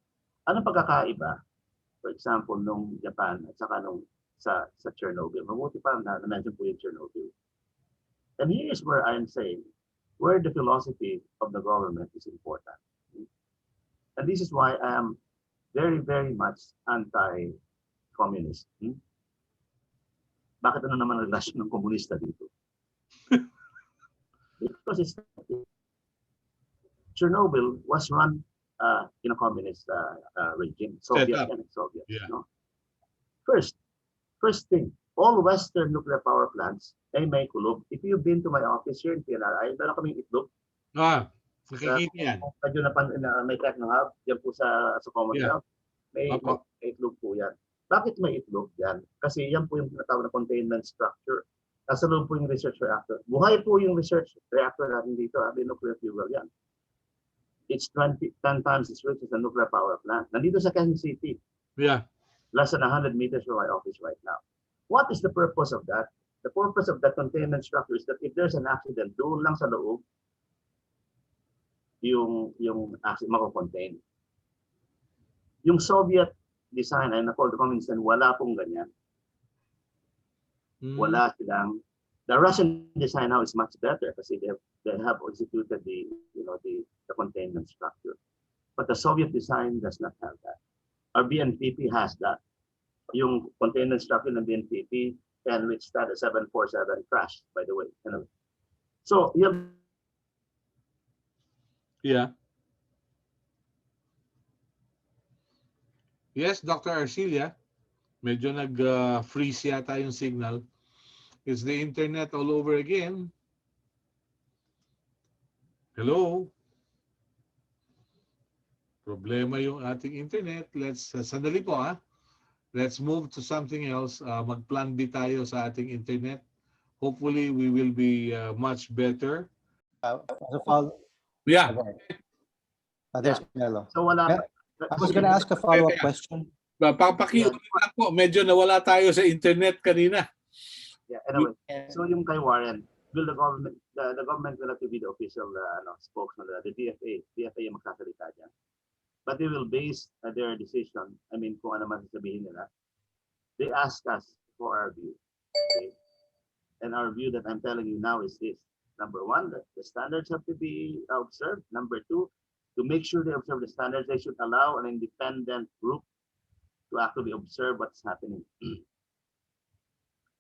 Anong pagkakaiba, for example, nung Japan at saka nung sa Chernobyl? Mabuti pa na-mention po yung Chernobyl. And here is where I'm saying, where the philosophy of the government is important. And this is why I am very, very much anti-communist. Bakit ano naman ang relasyon ng komunista dito? Because Chernobyl was run in a communist regime, Soviet Set up. and Soviet. Yeah. No? First thing, all Western nuclear power plants ay may kulog. If you've been to my office here in PNRI, meron kaming itlog. Nakikita yan. Kung medyo may techno hub, yan po sa Commonwealth, may Opo. itlog po yan. Bakit may itlog yan? Kasi yan po yung tinatawag na containment structure. Nasa loob po yung research reactor. Buhay po yung research reactor natin dito. Nuclear fuel yan. It's 10 times as rich as a nuclear power plant. Nandito sa Quezon City. Yeah. Less than 100 meters from my office right now. What is the purpose of that? The purpose of that containment structure is that if there's an accident, doon lang sa loob, yung accident mako-contain. Yung Soviet design, ay na-call the communist, wala pong ganyan. Wala silang. The Russian design now is much better kasi they have executed the containment structure. But the Soviet design does not have that. Our BNPP has that. Yung containment structure ng BNPP can withstand a 747 crash, by the way. So, Yeah. Yes, Dr. Arcilia. Medyo nag-freeze yata yung signal. Is the internet all over again? Hello? Problema yung ating internet. Sandali po Let's move to something else. Mag-plan B tayo sa ating internet. Hopefully, we will be much better. Yeah. There's Melo. So wala. I was going to ask a follow-up question. Papakiulit lang po. Medyo nawala tayo sa internet kanina. Yeah, anyway. So yung kay Warren, will the government will have to be the official spokesman, the DFA. DFA yung magsasalita dyan. But they will base their decision, kung ano man sasabihin nila. They ask us for our view. Okay? And our view that I'm telling you now is this. Number one, that the standards have to be observed. Number two, to make sure they observe the standards, they should allow an independent group to actually observe what's happening.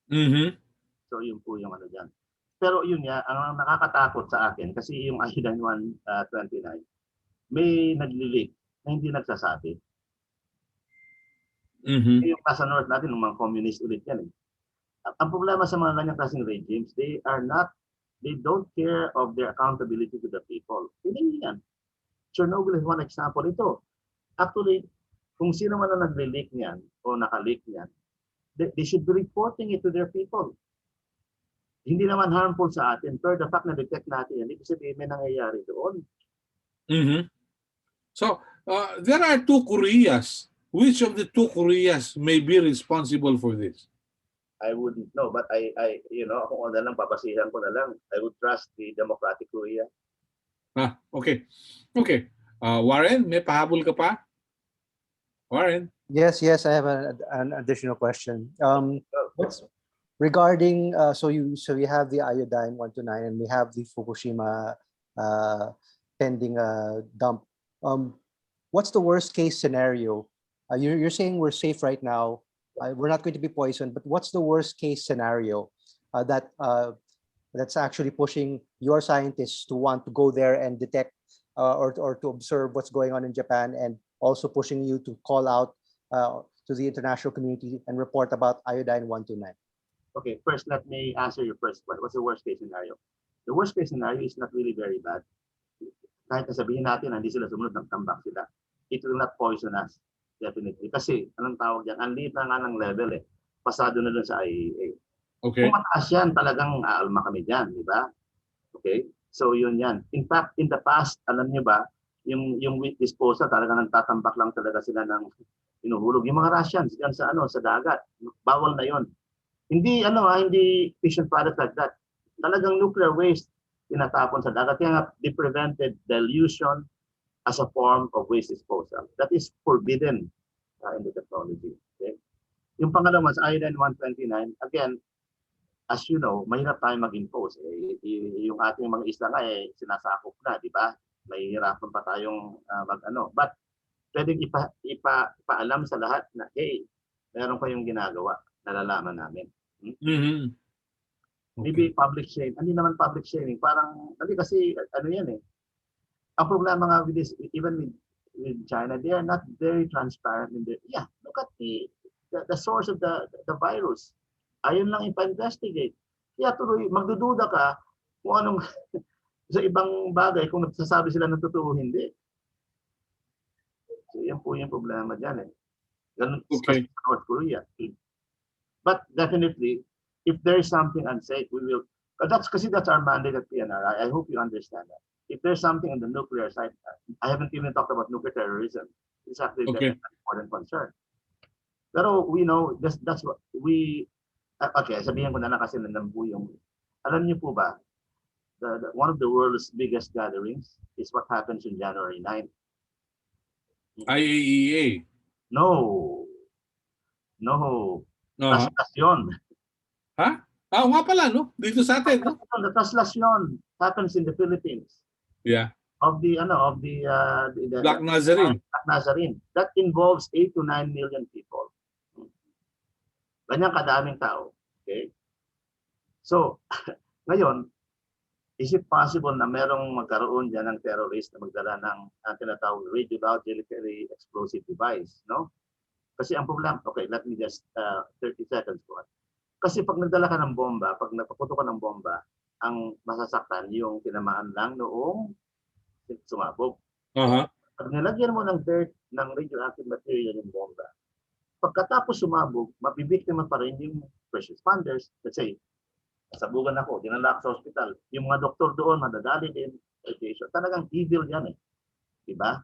So yun po yung dyan. Pero yun nga, ang nakakatakot sa akin, kasi yung iodine 129, may nagli-leak na hindi nagsasabi. Yung nasa north natin, ng mga communist ulit yan. Ang problema sa mga ganyang klaseng regimes, they don't care of their accountability to the people. Hindi yan. Chernobyl is one example. Ito, actually, kung sino man ang nagli-leak niyan o naka-leak niyan, they should be reporting it to their people. Hindi naman harmful sa atin, pero the fact na detect natin yan, ibig sabihin may nangyayari doon. So, there are two Koreas. Which of the two Koreas may be responsible for this? I wouldn't know, but I kung ano lang, papasihan ko na lang. I would trust the Democratic Korea. Okay. Warren, may pahabol ka pa? Warren? Yes, I have an additional question. What's regarding so you have the iodine 129 and we have the Fukushima pending dump. What's the worst case scenario? You're saying we're safe right now. We're not going to be poisoned, but what's the worst case scenario that's actually pushing your scientists to want to go there and detect or to observe what's going on in Japan, and also pushing you to call out to the international community and report about iodine 129? Okay, first let me answer your first question. What's the worst case scenario? The worst case scenario is not really very bad. Kahit sabihin natin hindi sila sumunod, nagtambak sila, it will not poison us, definitely. Kasi, anong tawag yan? Ang liit na nga ng level pasado na dun sa IAEA. Okay. Kung mataas yan, talagang aalma kami dyan, di ba? Okay? So, yun yan. In fact, in the past, alam niyo ba, yung weak disposal, talagang nagtatambak lang talaga sila ng inuhulog. Yung mga Russians, yan sa dagat, bawal na yun. Hindi, hindi fission product like that. Talagang nuclear waste, tinatapon sa dagat. Kaya nga, they prevented dilution as a form of waste disposal. That is forbidden in the technology. Okay? Yung pangalawa, sa iodine 129, again, as you know, mahirap tayong mag-impose. Yung ating mga isla nga, sinasakop na, di ba? Mahihirapan pa tayong But, pwedeng ipaalam sa lahat na, hey, meron kayong ginagawa, nalalaman namin. Maybe public shaming. Hindi naman public shaming. Parang, kasi yan Ang problema nga with this, even with China, they are not very transparent in their, yeah, look at the source of the virus. Ayun lang ipa-investigate. Kaya tuloy, magdududa ka kung anong sa ibang bagay, kung nagsasabi sila ng totoo, hindi. So yan po yung problema dyan eh. Ganun, Okay. sa North Korea. But definitely, if there is something unsafe, we will, that's our mandate at PNRI. I hope you understand that. If there's something on the nuclear side, I haven't even talked about nuclear terrorism. It's actually Okay. very important concern. Pero we know, that's what we, okay, sabihin ko na lang kasi nandan po yung, alam niyo po ba, one of the world's biggest gatherings is what happens in January 9th. IAEA. No. Traslasyon. Ha? Nga pala, no? Dito sa atin, no? The traslasyon happens in the Philippines. Yeah. Of the Black Nazarene. Black Nazarene. That involves 8 to 9 million people. Ganyang kadaming tao. Okay? So, ngayon, is it possible na merong magkaroon dyan ng terrorist na magdala ng tinatawag radioactively explosive device, no? Kasi ang problema, okay, let me just 30 seconds po. Kasi pag nagdala ka ng bomba, pag nagpaputo ka ng bomba, ang masasaktan yung tinamaan lang noong sumabog. Pag nilagyan mo ng dirt, ng radioactive material yung bomba, pagkatapos sumabog, mabibiktima pa rin yung first responders. Let's say, sabugan ako, dinala ako sa hospital. Yung mga doktor doon, madadali din. Talagang evil yan eh. Diba?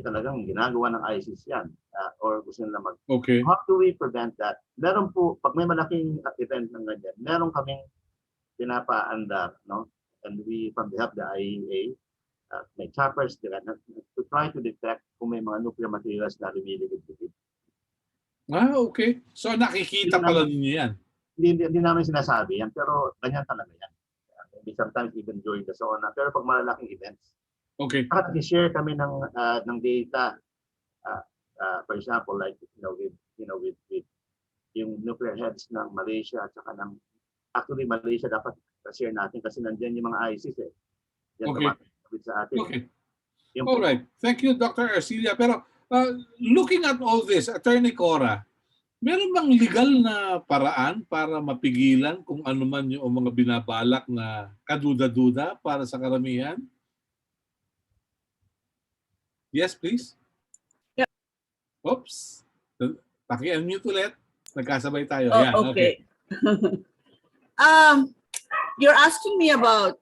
Talagang ginagawa ng ISIS yan. Or gusto nila mag... Okay. How do we prevent that? Meron po, pag may malaking event ng ganyan, meron kaming pinapaandar, no? And we, from the help the IAEA, may choppers to try to detect kung may mga nuclear materials na lumiligid-ligid. Okay. So nakikita pala ninyo yan. Hindi namin sinasabi yan, pero ganyan talaga yan. Maybe sometimes even during the zona. Pero pag malalaking events, Okay. nag-share kami ng data. For example, like with yung nuclear heads ng Malaysia at saka ng actually Malaysia dapat share natin kasi nandiyan yung mga ISIS eh. Yan Okay. sa atin. Okay. All right. Thank you, Dr. Arcilia. Pero looking at all this, Attorney Cora, meron bang legal na paraan para mapigilan kung ano man yung mga binabalak na kaduda-duda para sa karamihan? Yes, please. Yeah. Oops. Paki-unmute ulit. Nagkasabay tayo. Oh, Yan, okay. You're asking me about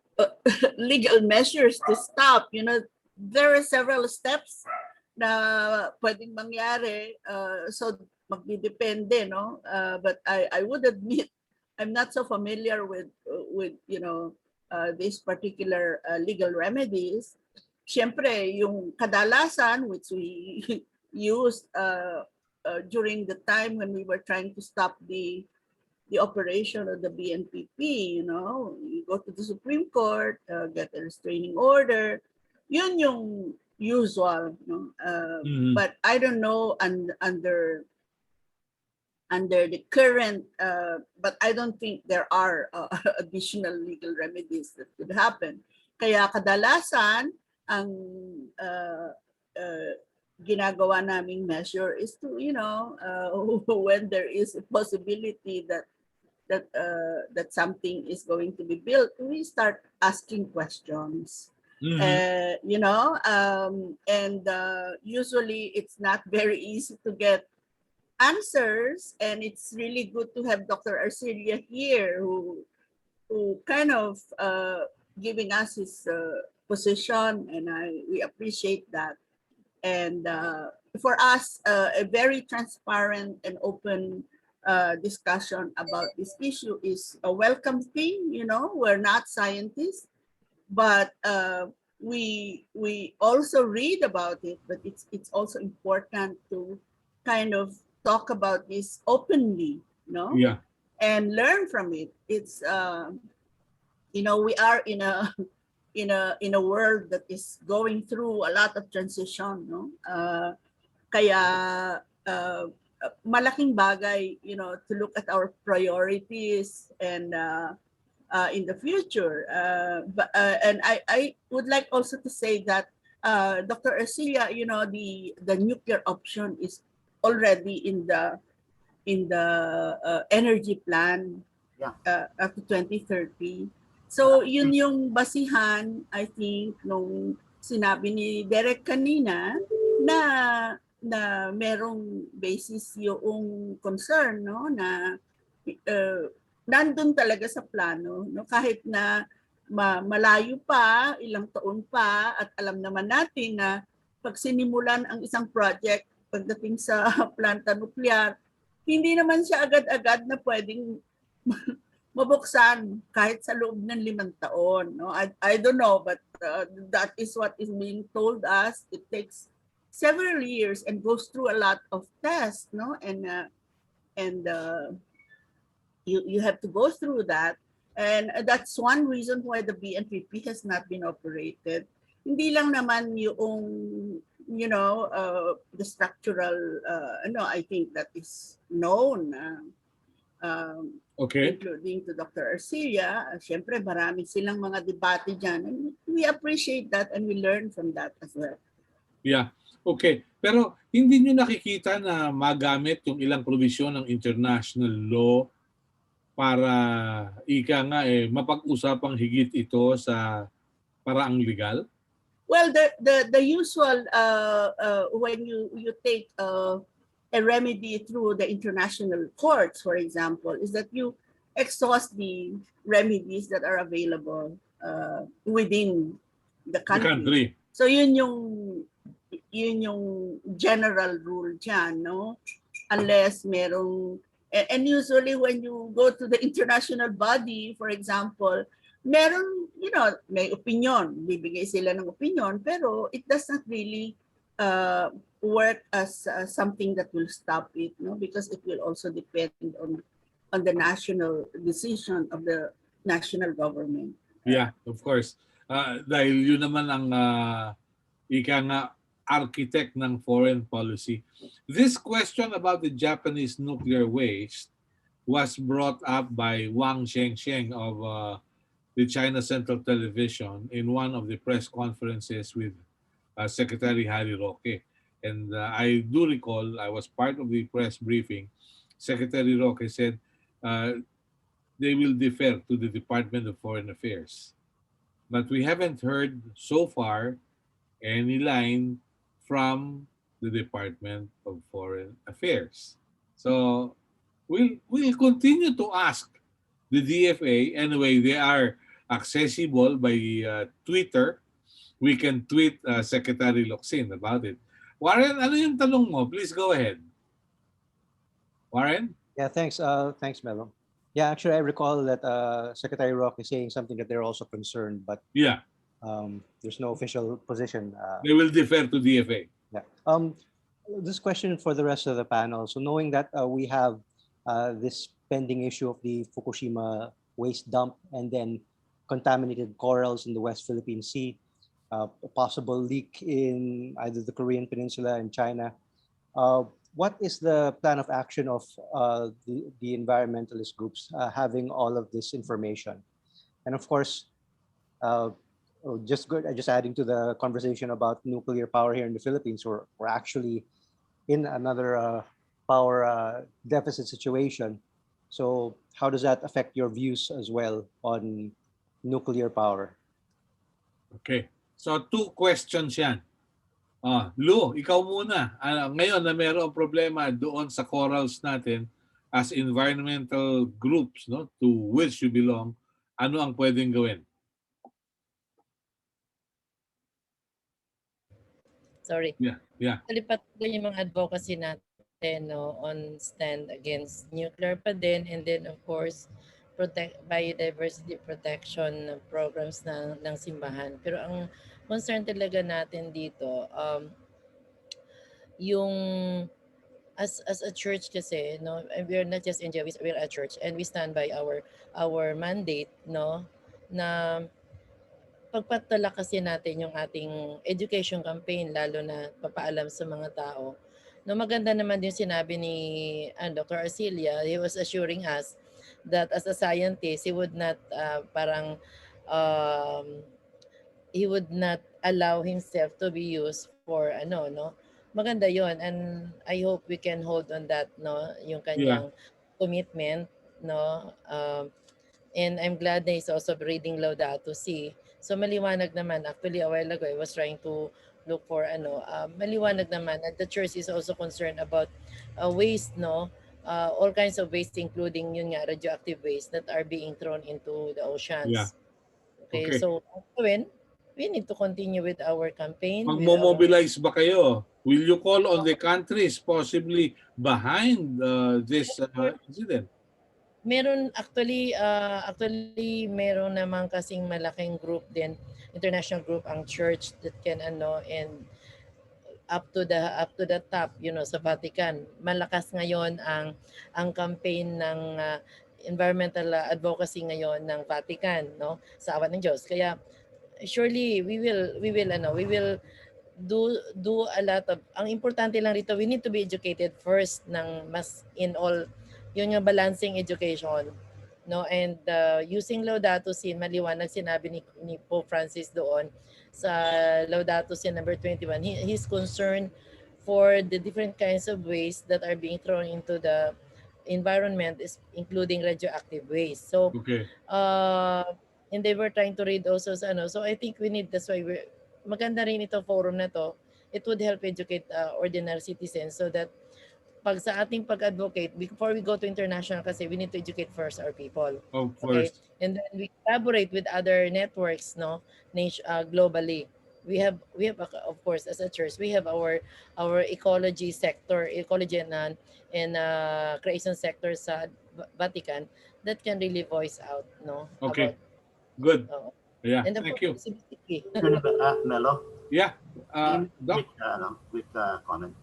legal measures to stop. You know, there are several steps na pwedeng mangyari. So magdidepende, no? But I would admit I'm not so familiar with these particular legal remedies. Siyempre, yung kadalasan which we used during the time when we were trying to stop the operation of the BNPP, you go to the Supreme Court, get a restraining order. Yun yung usual, but I don't know under the current, but I don't think there are additional legal remedies that could happen. Kaya kadalasan, ang ginagawa naming measure is to, when there is a possibility that something is going to be built, we start asking questions. Usually it's not very easy to get answers, and it's really good to have Dr. Arcilia here who kind of giving us his position, and we appreciate that. And for us, a very transparent and open discussion about this issue is a welcome thing. We're not scientists, but we also read about it. But it's also important to kind of talk about this openly, Yeah. and learn from it. It's we are in a world that is going through a lot of transition, kaya malaking bagay, to look at our priorities and in the future. And I would like also to say that Dr. Arcia, you know, the nuclear option is already in the energy plan Yeah. up to 2030. So yun yung basihan, I think, nung sinabi ni Derek kanina na merong basis yung concern, no, na nandun talaga sa plano, no, kahit na malayo pa, ilang taon pa, at alam naman natin na pag sinimulan ang isang project pagdating sa planta nuklear, hindi naman siya agad-agad na pwedeng mabuksan kahit sa loob ng 5 taon. No? I don't know, but that is what is being told us. It takes several years and goes through a lot of tests, no? And you have to go through that. And that's one reason why the BNPP has not been operated. Hindi lang naman yung, you know, the structural, I think that is known. Okay. Including to Dr. Arcia. Siyempre, marami silang mga debate dyan. And we appreciate that and we learn from that as well. Yeah. Okay. Pero hindi nyo nakikita na magamit yung ilang provision ng international law para mapag-usapang higit ito sa paraang legal? Well, the usual when you take a remedy through the international courts, for example, is that you exhaust the remedies that are available within the country. So yun yung general rule dyan, no? Unless merong, and usually when you go to the international body, for example, meron, you know, may opinion, bibigay sila ng opinion, pero it does not really work as something that will stop it, no? Because it will also depend on the national decision of the national government. Yeah, of course. Dahil yun naman ang architect ng foreign policy. This question about the Japanese nuclear waste was brought up by Wang Shengsheng of the China Central Television in one of the press conferences with Secretary Harry Roque. And I do recall, I was part of the press briefing. Secretary Roque said they will defer to the Department of Foreign Affairs. But we haven't heard so far any line from the Department of Foreign Affairs. So we'll continue to ask the DFA. Anyway, they are accessible by Twitter. We can tweet Secretary Locsin about it. Warren, ano yung tanong mo? Please go ahead. Warren? Yeah, thanks. Thanks, Melo. Yeah, actually, I recall that Secretary Roque is saying something that they're also concerned, but yeah, there's no official position. They will defer to DFA. Yeah. This question for the rest of the panel. So knowing that we have this pending issue of the Fukushima waste dump and then contaminated corals in the West Philippine Sea, a possible leak in either the Korean Peninsula and China. What is the plan of action of the environmentalist groups having all of this information? And of course, just adding to the conversation about nuclear power here in the Philippines, we're actually in another power deficit situation. So how does that affect your views as well on nuclear power? Okay. So 2 questions yan. Lou, ikaw muna. Ngayon na mayroong problema doon sa corals natin as environmental groups, no, to which you belong, ano ang pwedeng gawin? Sorry. Yeah. Actually, patuloy yung mga advocacy natin, no, on stand against nuclear pa din, and then of course biodiversity protection programs ng simbahan. Pero ang concern talaga natin dito, yung as a church kasi, no, and we're not just NGO, we're a church and we stand by our mandate, no, na pagpatala kasi natin yung ating education campaign, lalo na papaalam sa mga tao. No, maganda naman din sinabi ni Dr. Arcilia. He was assuring us that as a scientist, he would not um, he would not allow himself to be used for ano, no? Maganda yon, and I hope we can hold on that, no? Yung Yeah. kanyang commitment, no? And I'm glad na he's also reading Laudato Si. So maliwanag naman, actually a while ago I was trying to look for ano, maliwanag naman that the church is also concerned about waste, no? All kinds of waste, including yun nga, radioactive waste that are being thrown into the Yeah. oceans. Okay, Okay. so when we need to continue with our campaign, with our Magmo-mobilize ba kayo? Will you call on the countries possibly behind this incident? meron actually meron naman kasing malaking group din, international group ang church that can ano, and up to the top, you know, sa Vatican. Malakas ngayon ang campaign ng environmental advocacy ngayon ng Vatican, no, sa awan ng Diyos. Kaya surely we will do a lot of, ang importante lang dito, we need to be educated first ng mas in all, yun yung balancing education, no, and using Laudato Si, maliwanag sinabi ni Pope Francis doon sa Laudato Si number 21, he's concerned for the different kinds of waste that are being thrown into the environment, is including radioactive waste. So Okay. and they were trying to read also sa ano, so I think we need, that's why maganda rin ito forum na to. It would help educate ordinary citizens, so that pag sa ating pag-advocate, before we go to international, kasi we need to educate first our people. Of Okay? course. And then we collaborate with other networks, no, globally. We have of course, as a church, we have our ecology sector, ecology and creation sector sa Vatican that can really voice out, no, about Okay. Good. uh, Yeah. and of Thank course you. visibility. Melo, Yeah. Doc. quick comment.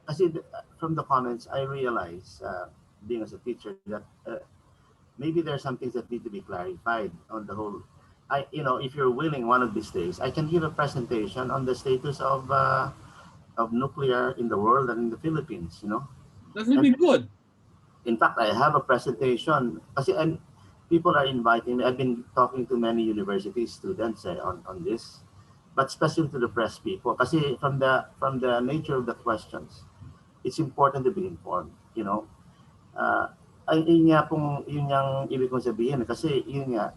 Kasi from the comments, I realize, being as a teacher, that maybe there are some things that need to be clarified on the whole. If you're willing, one of these days, I can give a presentation on the status of nuclear in the world and in the Philippines. That will be good. In fact, I have a presentation. And people are inviting me. I've been talking to many university students on this, but especially to the press people. Kasi from the nature of the questions, it's important to be informed. Yun nga pong, yun yung ibig kong sabihin. Kasi yun nga,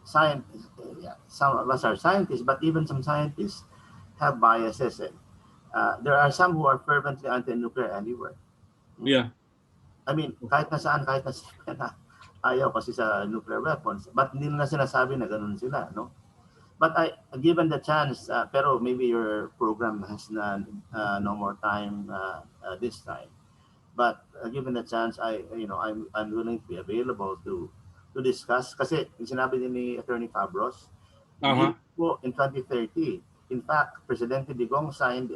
some of us are scientists, but even some scientists have biases. There are some who are fervently anti-nuclear anywhere. Yeah. I mean, kahit nasaan, ayaw kasi sa nuclear weapons, but hindi na sinasabi na ganun sila, no? But given the chance, pero maybe your program has no more time this time. But given the chance, I'm willing to be available to discuss. Kasi sinabi din ni Attorney Fabros, in 2030, in fact, Presidente Digong signed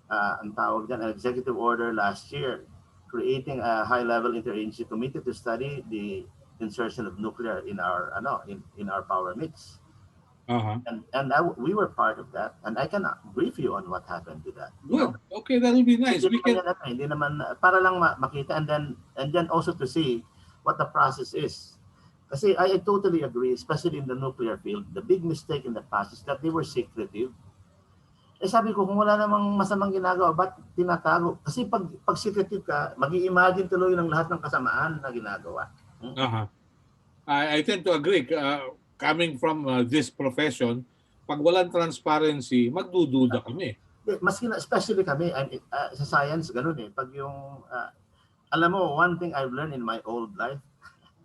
ang tawag dyan, an executive order last year, creating a high-level interagency committee to study the insertion of nuclear in our power mix. And we were part of that, and I can brief you on what happened to that. Good. Okay, that will be nice. We can, hindi naman para lang makita, and then also to see what the process is. Kasi I totally agree, especially in the nuclear field, the big mistake in the past is that they were secretive. Sabi ko, kung wala namang masamang ginagawa, ba't tinatago? Kasi pag secretive ka, mag-i-imagine tuloy ng lahat ng kasamaan na ginagawa. I tend to agree. Coming from this profession, pag walang transparency, magdududa kami. Especially kami, sa science, ganun eh. Pag alam mo, one thing I've learned in my old life,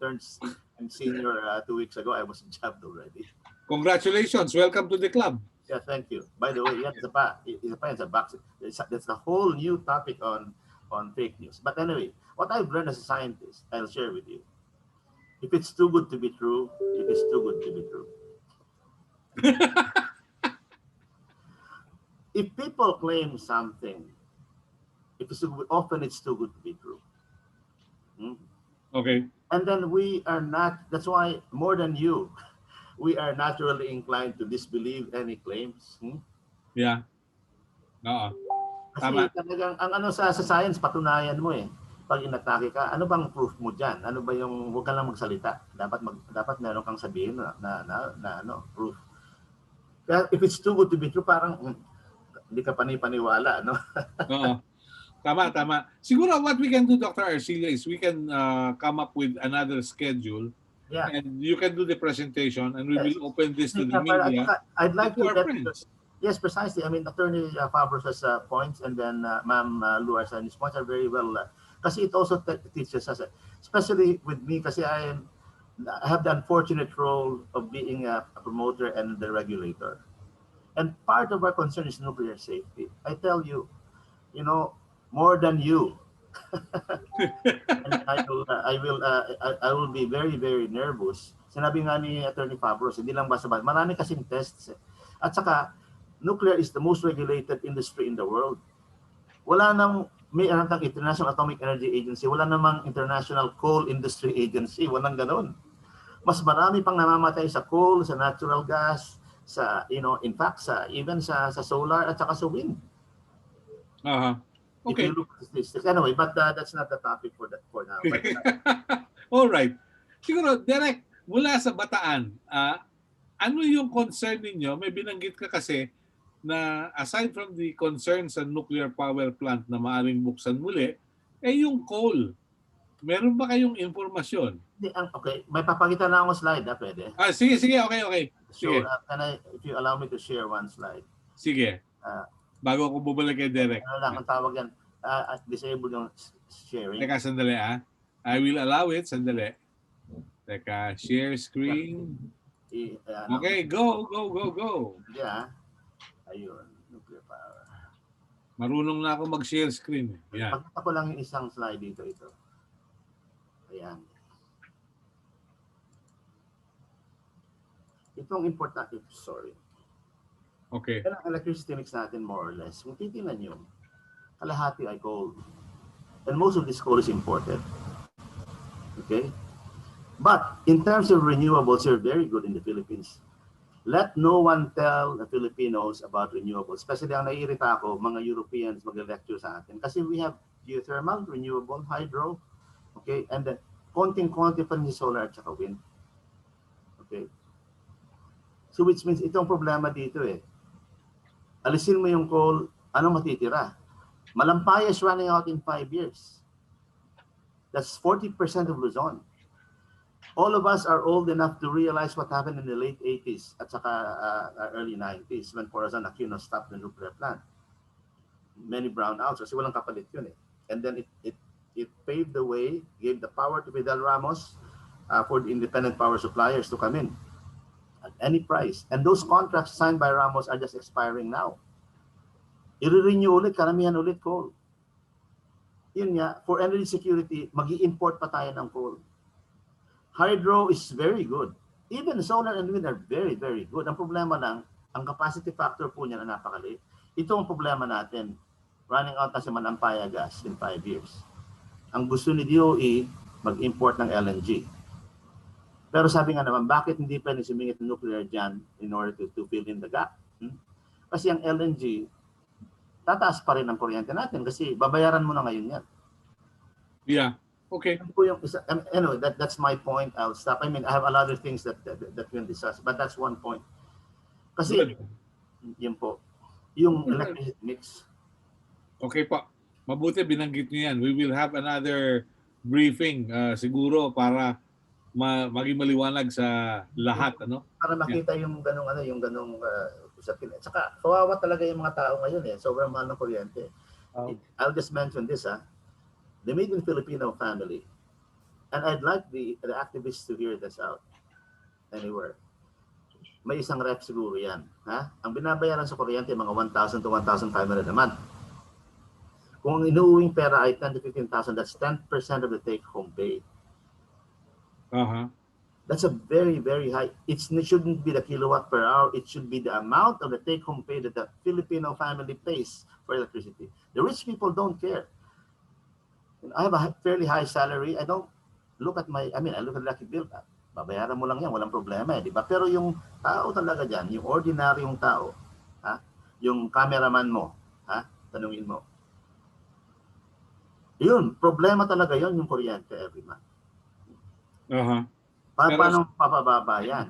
I'm senior 2 weeks ago, I was jabbed already. Congratulations. Welcome to the club. Yeah, thank you. By the way, it's a box. That's a whole new topic on fake news. But anyway, what I've learned as a scientist, I'll share with you. If it's too good to be true, it is too good to be true. If people claim something, often it's too good to be true. Okay. And then we are not, that's why more than you, we are naturally inclined to disbelieve any claims. Yeah. Kasi talagang, ang sa science, patunayan mo eh. pag inatake ka, ano bang proof mo diyan? Ano ba yung huwag ka lang magsalita. Dapat meron kang sabihin na ano, proof. Kaya if it's too good to be true, parang hindi ka panipaniwala, no? Oo. Tama, tama. Siguro what we can do, Dr. Arcilia, is we can come up with another schedule Yeah. and you can do the presentation and we Yes. will open this to the Yeah, but media I'd like and to to our get friends. yes, precisely. I mean, Attorney Fabros has points, and then Ma'am Luar's points are very well. Kasi it also teaches us, especially with me, kasi I have the unfortunate role of being a promoter and the regulator. And part of our concern is nuclear safety. I tell you, you know, more than you. And I will be very, very nervous. Sinabi nga ni Attorney Fabros, hindi lang basta-basta. Marami kasing tests. At saka, nuclear is the most regulated industry in the world. Wala nang may anong International Atomic Energy Agency, wala namang International Coal Industry Agency, walang ganoon. Mas marami pang namamatay sa coal, sa natural gas, sa in fact even sa solar at saka sa wind. Okay. If you look at this anyway, but that's not the topic for now. But, All right. Siguro, Derek, mula sa Bataan, ano yung concern ninyo? May binanggit ka kasi na aside from the concern sa nuclear power plant na maaaring buksan muli, yung coal. Meron ba kayong informasyon? okay, may papakita na akong slide, pwede? Sige, okay. Sige. So, if you allow me to share one slide. Sige. Bago ako bumalik kay Derek. Ano lang ang tawag yan? Disable yung sharing. Teka, sandali I will allow it, sandali. Teka, share screen. Okay, go. Yeah. Ayun, nuclear power. Marunong na ako mag-share screen. Yan. Pakita ko lang yung isang slide dito. Ayan. Itong importante, sorry. Okay. Yan ang electricity mix natin more or less. Kung titingnan nyo, kalahati ay coal. And most of this coal is imported. Okay? But in terms of renewables, they're very good in the Philippines. Let no one tell the Filipinos about renewables. Especially ang naiirita ako, mga Europeans mag-lecture sa atin. Kasi we have geothermal, renewable, hydro, okay? And then, konting-konti pa rin solar at saka wind. Okay? So which means itong problema dito alisin mo yung coal, ano matitira? Malampayas running out in 5 years. That's 40% of Luzon. All of us are old enough to realize what happened in the late 80s at saka early 90s when Corazon Aquino stopped the nuclear plant. Many brownouts kasi walang kapalit yun And then it paved the way, gave the power to Fidel Ramos for the independent power suppliers to come in at any price. And those contracts signed by Ramos are just expiring now. I-renew ulit, karamihan ulit coal. Yun nga, for energy security, mag-i-import pa tayo ng coal. Hydro is very good. Even solar and wind are very, very good. Ang problema lang, ang capacity factor po niya na napakaliit. Ito ang problema natin. Running out na si Manampaya gas in 5 years. Ang gusto ni DOE, mag-import ng LNG. Pero sabi nga naman, bakit hindi pa sumingit ng nuclear dyan in order to fill in the gap? Kasi ang LNG, tataas pa rin ang kuryente natin kasi babayaran mo na ngayon yan. Yeah. Okay. Anyway, that's my point. I'll stop. I mean, I have a lot of things that we'll discuss, but that's one point. Kasi, yun po, yung electricity mix. Okay po. Mabuti binanggit niyo yan. We will have another briefing siguro para maging maliwanag sa lahat, ano? Para makita yung ganung usapin. At saka, kawawa talaga yung mga tao ngayon Sobrang mahal ng kuryente. I'll just mention this The Made in Filipino family, and I'd like the activists to hear this out anywhere. May isang rep siguro yan. Ang binabayaran sa kuryente, mga 1,000 to 1,500 a month. Kung ang inuuwing pera ay 10 to 15,000, that's 10% of the take-home pay. That's a very, very high. It shouldn't be the kilowatt per hour. It should be the amount of the take-home pay that the Filipino family pays for electricity. The rich people don't care. I have a fairly high salary. I don't look at I look at lucky bill. Babayaran mo lang yan, walang problema di ba? Pero yung tao talaga dyan, yung ordinaryong tao, yung cameraman mo, tanungin mo. Yun, problema talaga yun yung kuryente every month. Aha. Paano papababa yan?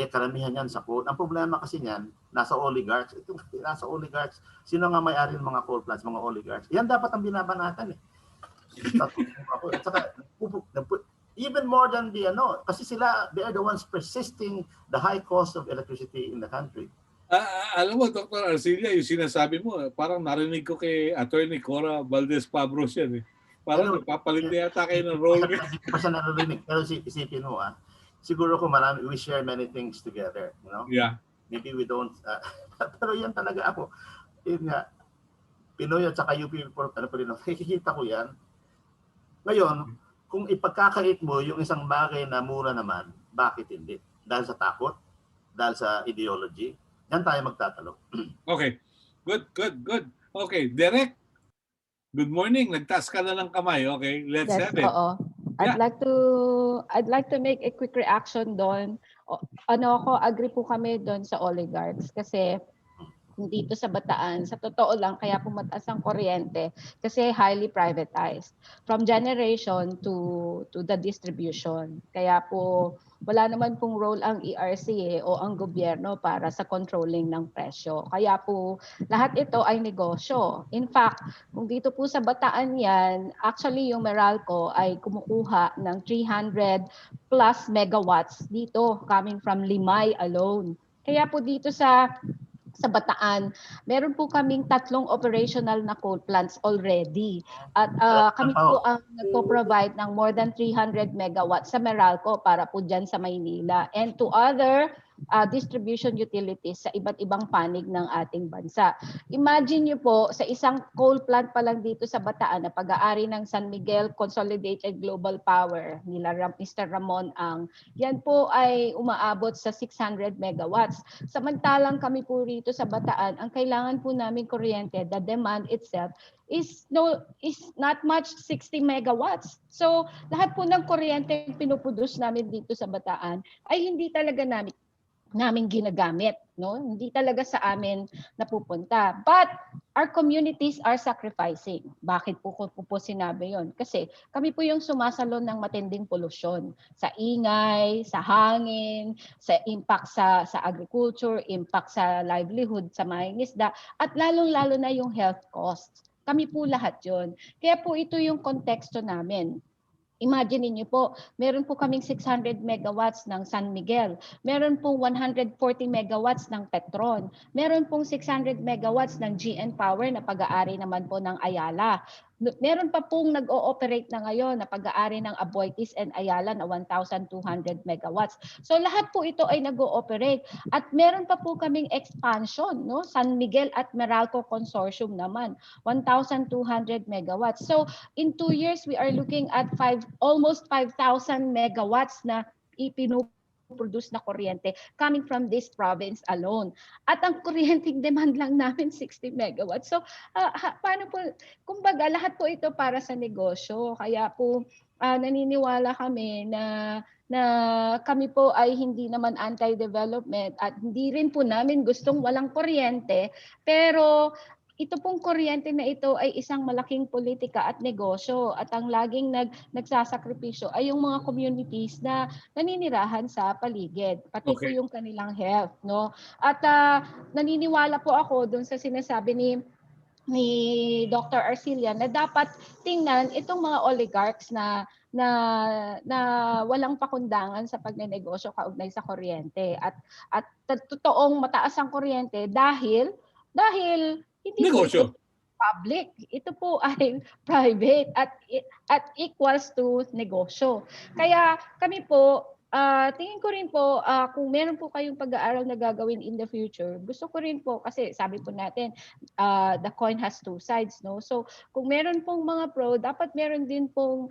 Karamihan yan sa coal. Ang problema kasi niyan, nasa oligarchs. Ito, nasa oligarchs. Sino nga may-ari ng mga coal plants, mga oligarchs? Yan dapat ang binabanatan eh. At saka, even more than the kasi sila, they are the ones persisting the high cost of electricity in the country. Alam mo, Dr. Arcilia, yung sinasabi mo, parang narinig ko kay Attorney Cora Valdez-Pabros yan eh. Parang nagpapalit na yata kayo ng role. Hindi ko pa siya narinig. Pero isipin mo siguro ko marami, we share many things together, you know? Yeah. Maybe we don't, pero yan talaga ako. Yun nga, Pinoy at saka UP, nakikita ko yan. Ngayon, kung ipagkakait mo yung isang bagay na mura naman, bakit hindi? Dahil sa takot? Dahil sa ideology? Yan tayo magtatalo. Okay. Good. Okay, Derek. Good morning. Nagtaas ka na ng kamay. Okay, let's Yes, have it. oo. I'd like to make a quick reaction doon. Agree po kami doon sa oligarchs kasi dito sa Bataan, sa totoo lang, kaya pumataas ang kuryente kasi highly privatized from generation to the distribution. Kaya po wala naman pong role ang ERC o ang gobyerno para sa controlling ng presyo. Kaya po lahat ito ay negosyo. In fact, kung dito po sa Bataan yan, actually yung Meralco ay kumukuha ng 300 plus megawatts dito coming from Limay alone. Kaya po dito sa Bataan, meron po kaming 3 operational na coal plants already. At kami po ang nagpo-provide ng more than 300 megawatts sa Meralco para po dyan sa Maynila and to other distribution utilities sa iba't ibang panig ng ating bansa. Imagine nyo po, sa isang coal plant pa lang dito sa Bataan na pag-aari ng San Miguel Consolidated Global Power nila Mr. Ramon Ang, yan po ay umaabot sa 600 megawatts. Samantalang kami po rito sa Bataan, ang kailangan po namin kuryente, the demand itself is not much 60 megawatts. So lahat po ng kuryente pinuproduce namin dito sa Bataan ay hindi talaga namin ginagamit, no? Hindi talaga sa amin napupunta. But our communities are sacrificing. Bakit po sinabi 'yon? Kasi kami po yung sumasalon ng matinding polusyon sa ingay, sa hangin, sa impact sa agriculture, impact sa livelihood sa mga isda, at lalong-lalo na yung health costs. Kami po lahat 'yon. Kaya po ito yung konteksto namin. Imagine niyo po, meron po kaming 600 megawatts ng San Miguel, meron pong 140 megawatts ng Petron, meron pong 600 megawatts ng GN Power na pag-aari naman po ng Ayala. Meron pa pong nag-ooperate na ngayon na pag-aari ng Aboitiz and Ayala na 1,200 megawatts. So lahat po ito ay nag-ooperate. At meron pa po kaming expansion, no? San Miguel at Meralco Consortium naman, 1,200 megawatts. So in 2 years, we are looking at almost 5,000 megawatts na produce na kuryente coming from this province alone. At ang kuryenteng demand lang namin 60 megawatts. So paano po, kumbaga lahat po ito para sa negosyo. Kaya po naniniwala kami na kami po ay hindi naman anti-development at hindi rin po namin gustong walang kuryente, pero ito pong kuryente na ito ay isang malaking politika at negosyo at ang laging nagsasakripisyo ay yung mga communities na naninirahan sa paligid, pati po yung kanilang health, no? At naniniwala po ako dun sa sinasabi ni Dr. Arcilia na dapat tingnan itong mga oligarchs na walang pakundangan sa pagnenegosyo kaugnay sa kuryente at totoong mataas ang kuryente dahil hindi negosyo. Public. Ito po ay private at equals to negosyo. Kaya kami po, tingin ko rin po, kung meron po kayong pag-aaral na gagawin in the future, gusto ko rin po, kasi sabi po natin, the coin has two sides, no? So, kung meron pong mga pro, dapat meron din pong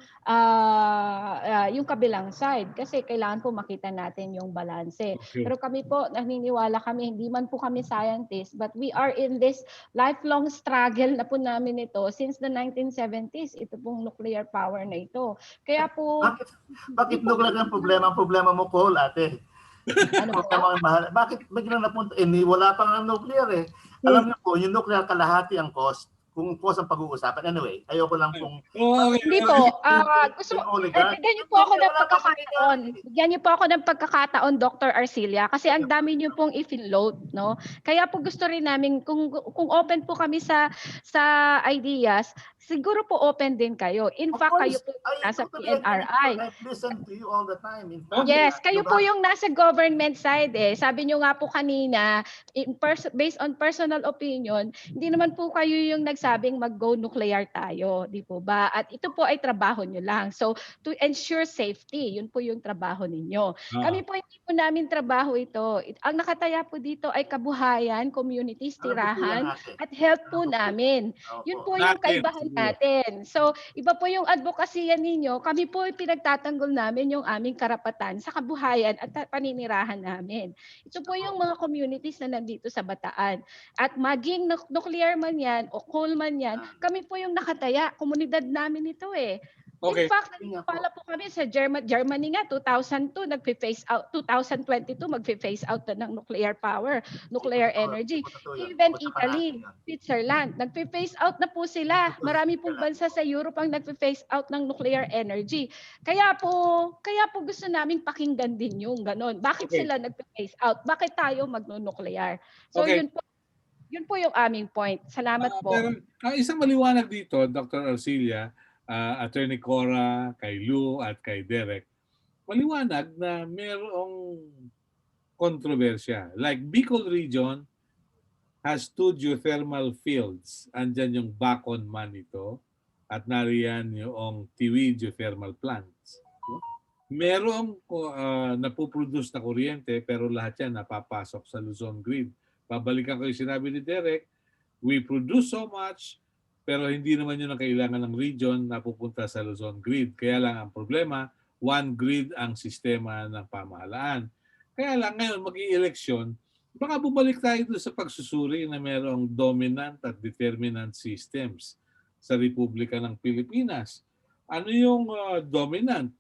yung kabilang side, kasi kailangan po makita natin yung balanse. Okay. Pero kami po, naniniwala kami, hindi man po kami scientists, but we are in this lifelong struggle na po namin ito since the 1970s, ito pong nuclear power na ito. Kaya po... Bakit nuclear ang problema? Ang problema mo, coal, ate. Ano po? Mahal. Bakit biglang napunta? Wala pang nuclear eh. Alam niyo po, yung nuclear kalahati ang cost. kung po sa pag-uusapan. Anyway, ayoko lang pong Oh, okay. Hindi po. Gusto yung oligarch. bigyan niyo po ako ng Wala pa pagkakataon. oligarch. Bigyan niyo po ako ng pagkakataon, Dr. Arcilia, kasi ang dami niyo pong i-float, no? Kaya po gusto rin namin kung open po kami sa ideas, siguro po open din kayo. In Of fact, kayo course, po I nasa totally agree. PNRI. I've listened to you all the time. In fact, Yes, kayo diba? po yung nasa government side eh. Sabi niyo nga po kanina, based on personal opinion, hindi naman po kayo yung nagsabing mag-go nuclear tayo, di po ba? At ito po ay trabaho niyo lang. So, to ensure safety, yun po yung trabaho ninyo. Kami po hindi po namin trabaho ito. Ang nakataya po dito ay kabuhayan, communities, Alam ko po yan, tirahan, ate. at health Alam po ko po. namin. Yun po yung Natin, kaibahan siguro. natin. So, iba po yung advokasya ninyo. Kami po ay pinagtatanggol namin yung aming karapatan sa kabuhayan at paninirahan namin. Ito po yung mga communities na nandito sa Bataan. At maging nuclear man yan o coal man yan, kami po yung nakataya. Komunidad namin ito eh. Okay. In fact, pala po kami sa Germany nga, 2002, nagpe-phase out, 2022, magpe-phase out na ng nuclear power, nuclear energy. Even Italy, Switzerland, nagpe-phase out na po sila. Marami pong bansa sa Europe ang nagpe-phase out ng nuclear energy. Kaya po gusto naming pakinggan din yung ganon. Bakit Okay. sila nagpe-phase out? Bakit tayo magno-nuclear? So Okay. yun po yung aming point. Salamat po. Pero isang maliwanag dito, Dr. Arcilia, Attorney Cora, kay Lou at kay Derek, maliwanag na mayroong kontrobersya. Like Bicol region has 2 geothermal fields. Andyan yung Bacon Manito at nariyan yung Tiwi geothermal plants. Merong napoproduce na kuryente pero lahat yan napapasok sa Luzon grid. Babalikan ko yung sinabi ni Derek, we produce so much pero hindi naman yun ang kailangan ng region na pupunta sa Luzon grid. Kaya lang ang problema, one grid ang sistema ng pamahalaan. Kaya lang ngayon mag-i-eleksyon, baka bumalik tayo doon sa pagsusuri na mayroong dominant at determinant systems sa Republika ng Pilipinas. Ano yung dominant?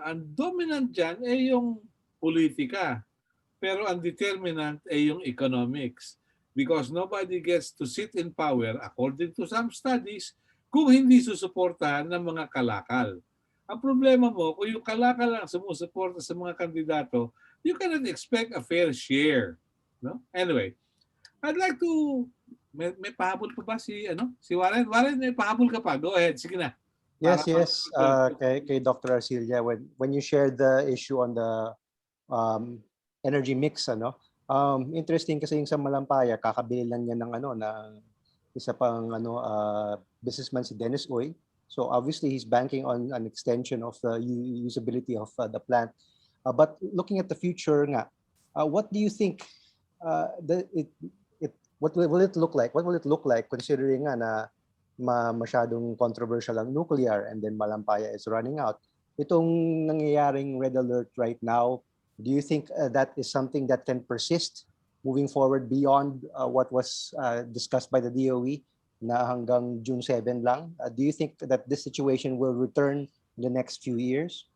Ang dominant dyan ay yung politika. Pero ang determinant ay yung economics. Because nobody gets to sit in power, according to some studies, kung hindi susuportahan ng mga kalakal. Ang problema mo, kung yung kalakal lang sumusuporta sa mga kandidato, you cannot expect a fair share. No? Anyway, I'd like to... May pahabol pa ba si Warren? Warren, may pahabol ka pa. Go ahead. Sige na. Yes. Kay Dr. Arcilia, when you shared the issue on the energy mix, interesting kasi yung sa Malampaya, kakabili lang niya ng isa pang businessman si Dennis Uy. So obviously he's banking on an extension of the usability of the plant. But looking at the future nga, what do you think what will it look like? What will it look like considering nga na masyadong controversial ang nuclear and then Malampaya is running out? Itong nangyayaring red alert right now, do you think that is something that can persist moving forward beyond what was discussed by the DOE na hanggang June 7 lang? Do you think that this situation will return in the next few years?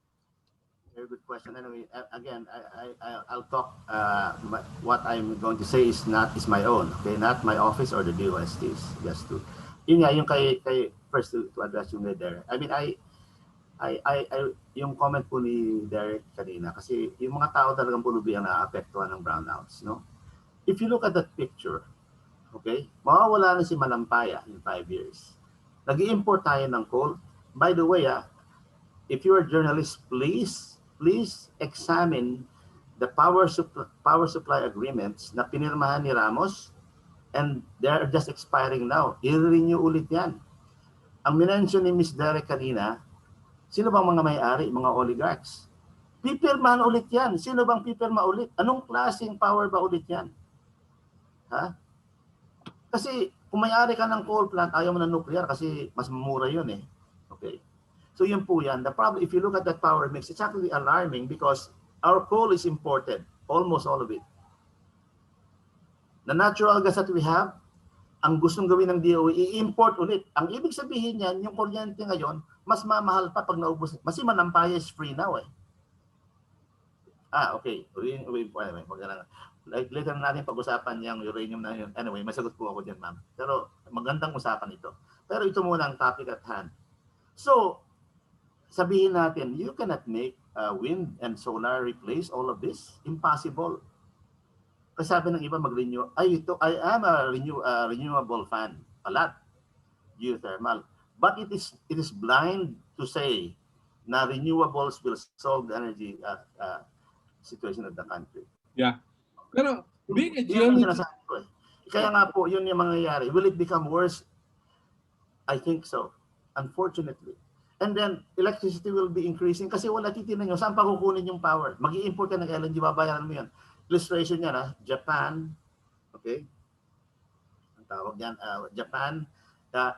Very good question. Anyway, again, I'll talk. What I'm going to say is my own. Okay, not my office or the DOST's. Just to, yun nga, yung kay first to address yung there. I mean, yung comment po ni Derek kanina, kasi yung mga tao talagang pulubihan na apektuhan ng brownouts, no? If you look at that picture, okay, mawawala na si Malampaya in 5 years. Nag-i-import tayo ng coal. By the way, if you're a journalist, please examine the power supply agreements na pinirmahan ni Ramos, and they're just expiring now. I-renew ulit yan. Ang minention ni Ms. Derek kanina, sino bang mga may-ari, mga oligarchs? Pipirmahan ulit yan. Sino bang pipirma ulit? Anong klaseng power ba ulit yan? Ha? Kasi kung may-ari ka ng coal plant, ayaw mo ng nuclear kasi mas mura yun eh. Okay. So yun po yan. The problem, if you look at that power mix, it's actually alarming because our coal is imported, almost all of it. The natural gas that we have, ang gustong gawin ng DOE, i-import ulit. Ang ibig sabihin yan, yung kuryente ngayon, mas mamahal pa pag naubos. Kasi Malampaya is free now eh. Okay. like later na natin pag-usapan yung uranium na yun. Anyway, masagot po ako dyan, ma'am. Pero magandang usapan ito. Pero ito muna ang topic at hand. So, sabihin natin, you cannot make wind and solar replace all of this. Impossible. Kasi sabi ng iba mag-renew, I am a renewable fan. A lot. Geothermal. But it is blind to say na renewables will solve the energy situation of the country. Yeah. Pero being a Yun ang geologist, sinasabi ko eh. Kaya nga po, yun yung mangyayari. Will it become worse? I think so. Unfortunately. And then, electricity will be increasing kasi wala titinan nyo. Saan pa kukunin yung power? Mag-i-import ka ng LNG, babayaran mo yun. Illustration yan, Japan, okay? Ang tawag yan, Japan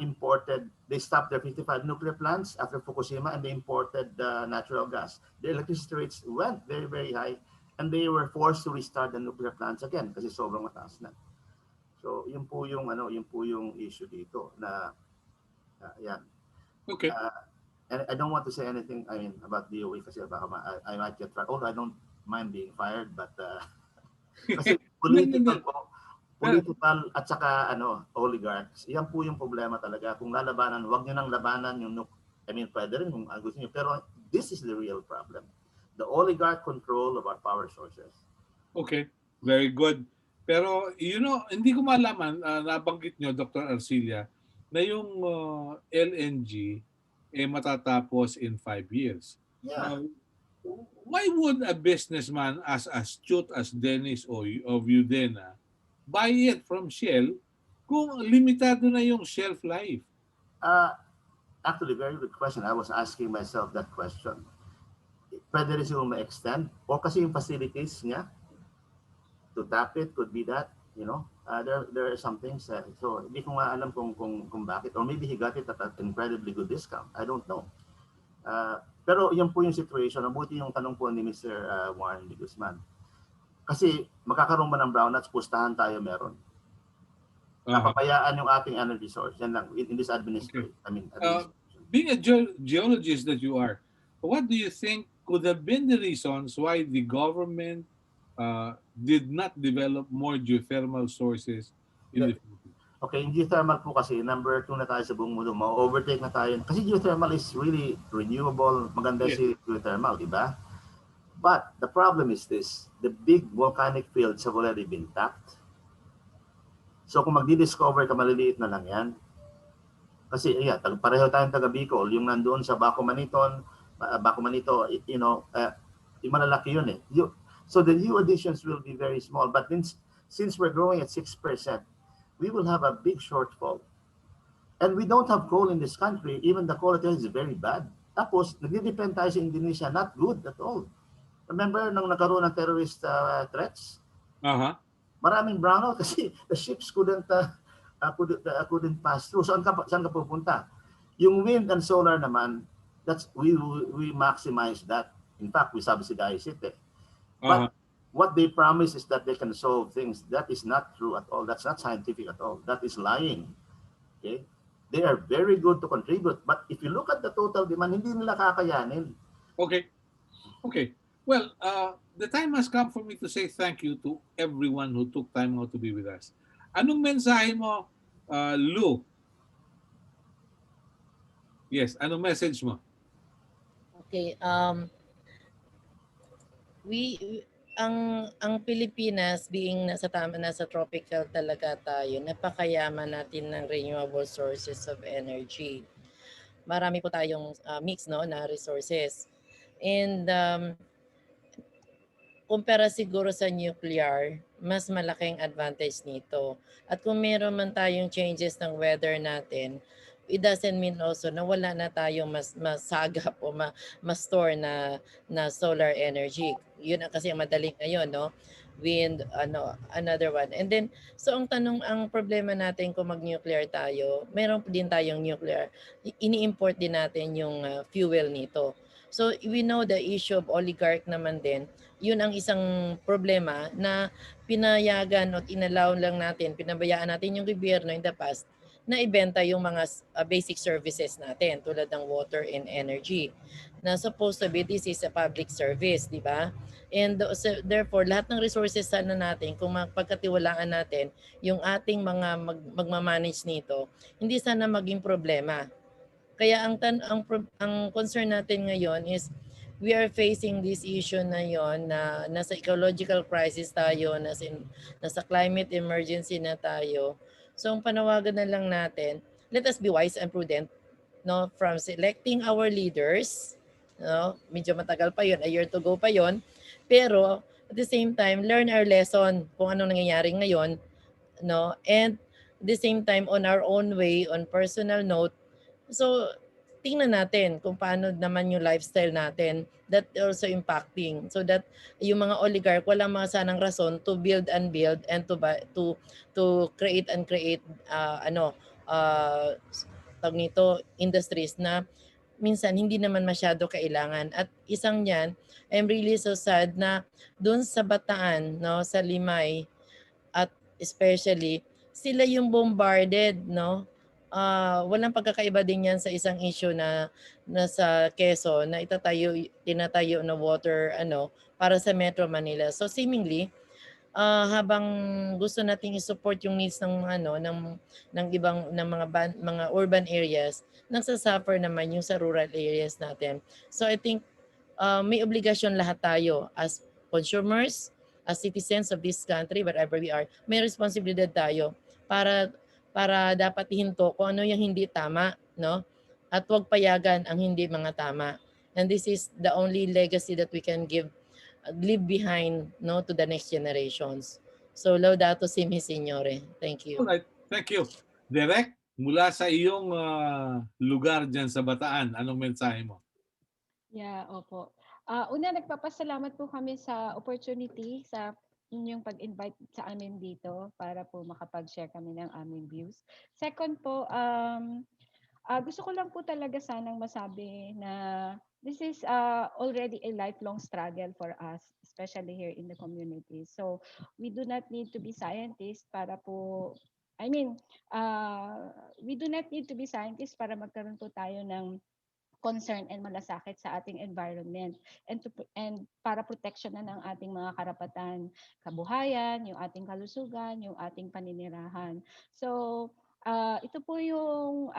imported, they stopped their 55 nuclear plants after Fukushima and they imported natural gas. The electricity rates went very, very high and they were forced to restart the nuclear plants again kasi sobrang mataas na. So, yun po yung issue dito na yan. okay. And I don't want to say anything, about DOE kasi baka I might get fired. Although I don't mind being fired, but kasi political at saka oligarchs. Yan po yung problema talaga. Kung lalabanan, wag niyo nang labanan yung pwede rin kung gusto niyo. Pero this is the real problem. The oligarch control of our power sources. Okay, very good. Pero, hindi ko malaman, nabanggit nyo, Dr. Arcilia, na yung LNG matatapos in 5 years. Yeah. Why would a businessman as astute as Dennis of Udena buy it from Shell kung limitado na yung shelf life? Actually, very good question. I was asking myself that question. Pwede rin siguro ma-extend o kasi yung facilities niya to tap it could be that, there are some things so hindi ko nga alam kung bakit or maybe he got it at an incredibly good discount. I don't know. Pero yan po yung situation. Mabuti yung tanong po ni Mr. Warren D. Guzman. Kasi magkakaroon ba ng brownouts, pustahan tayo meron. Napabayaan yung ating energy source. Yan lang in this administration. Okay. Being a geologist that you are, what do you think could have been the reasons why the government did not develop more geothermal sources in the Philippines? Okay, in geothermal po kasi, number 2 na tayo sa buong mundo, ma-overtake na tayo. Kasi geothermal is really renewable, maganda si geothermal, di ba? But the problem is this, the big volcanic fields have already been tapped. So kung magdi-discover ka, maliliit na lang yan. Kasi pareho tayong taga Bicol, yung nandoon sa Baco Manito, yung malalaki yun eh. So the new additions will be very small. But since we're growing at 6%, we will have a big shortfall. And we don't have coal in this country. Even the quality is very bad. Tapos, nagdidepend tayo sa Indonesia. Not good at all. Remember nung nagkaroon ng terrorist threats? Maraming brownout kasi the ships couldn't pass through. Saan ka pupunta? Yung wind and solar naman, we maximize that. In fact, we subsidize it. But what they promise is that they can solve things. That is not true at all. That's not scientific at all. That is lying. Okay? They are very good to contribute. But if you look at the total demand, hindi nila kakayanin. Okay. Well, the time has come for me to say thank you to everyone who took time out to be with us. Anong mensahe mo, Lou? Yes, anong message mo? Okay, ang Pilipinas being nasa tropical talaga tayo, napakayaman natin ng renewable sources of energy. Marami po tayong mix na resources. And kumpara siguro sa nuclear, mas malaking advantage nito. At kung meron man tayong changes ng weather natin, it doesn't mean also na wala na tayong masagap o ma-store na solar energy. Yun ang kasi madaling ngayon, no? Wind, another one. And then, so ang problema natin kung mag-nuclear tayo, meron din tayong nuclear, ini-import din natin yung fuel nito. So we know the issue of oligarch naman din. Yun ang isang problema na pinayagan o inalaw lang natin, pinabayaan natin yung gobyerno in the past na ibenta yung mga basic services natin tulad ng water and energy na supposed to be this is a public service, di ba? And so, therefore, lahat ng resources sana natin, kung mapagkatiwalaan natin yung ating mga magmamanage nito, hindi sana maging problema. Kaya ang concern natin ngayon is we are facing this issue na yon na nasa ecological crisis tayo, nasa climate emergency na tayo. So ang panawagan na lang natin, let us be wise and prudent, no, from selecting our leaders, no, medyo matagal pa yon, a year to go pa yon, pero at the same time learn our lesson kung anong nangyayari ngayon, no, and at the same time on our own way, on personal note. So, tingnan natin kung paano naman yung lifestyle natin that also impacting so that yung mga oligarch walang mga sanang rason to build and build and to create and create uh, tawag nito industries na minsan hindi naman masyado kailangan. At isang yan, I'm really so sad na doon sa Bataan, no, sa Limay, at especially sila yung bombarded, no? Walang pagkakaiba din yan sa isang issue na nasa Quezon na tinatayo na water para sa Metro Manila. So seemingly habang gusto nating i-support yung needs ng ng ibang ng mga urban areas, nagsasuffer naman yung sa rural areas natin. So I think may obligasyon lahat tayo as consumers, as citizens of this country, wherever we are, may responsibilidad tayo para dapat ihinto kung ano yung hindi tama, no? At huwag payagan ang hindi mga tama. And this is the only legacy that we can leave behind, no, to the next generations. So laudato si mi Signore. Thank you. Alright, thank you. Direk, mula sa iyong lugar dyan sa Bataan, anong mensahe mo? Yeah, opo. Una, nagpapasalamat po kami sa opportunity sa inyong pag-invite sa amin dito para po makapag-share kami ng aming views. Second po, gusto ko lang po talaga sanang masabi na this is already a lifelong struggle for us, especially here in the community. So we do not need to be scientists para po, we do not need to be scientists para magkaroon po tayo ng concern and malasakit sa ating environment and para proteksyonan ang ating mga karapatan, kabuhayan, yung ating kalusugan, yung ating paninirahan. So, ito po yung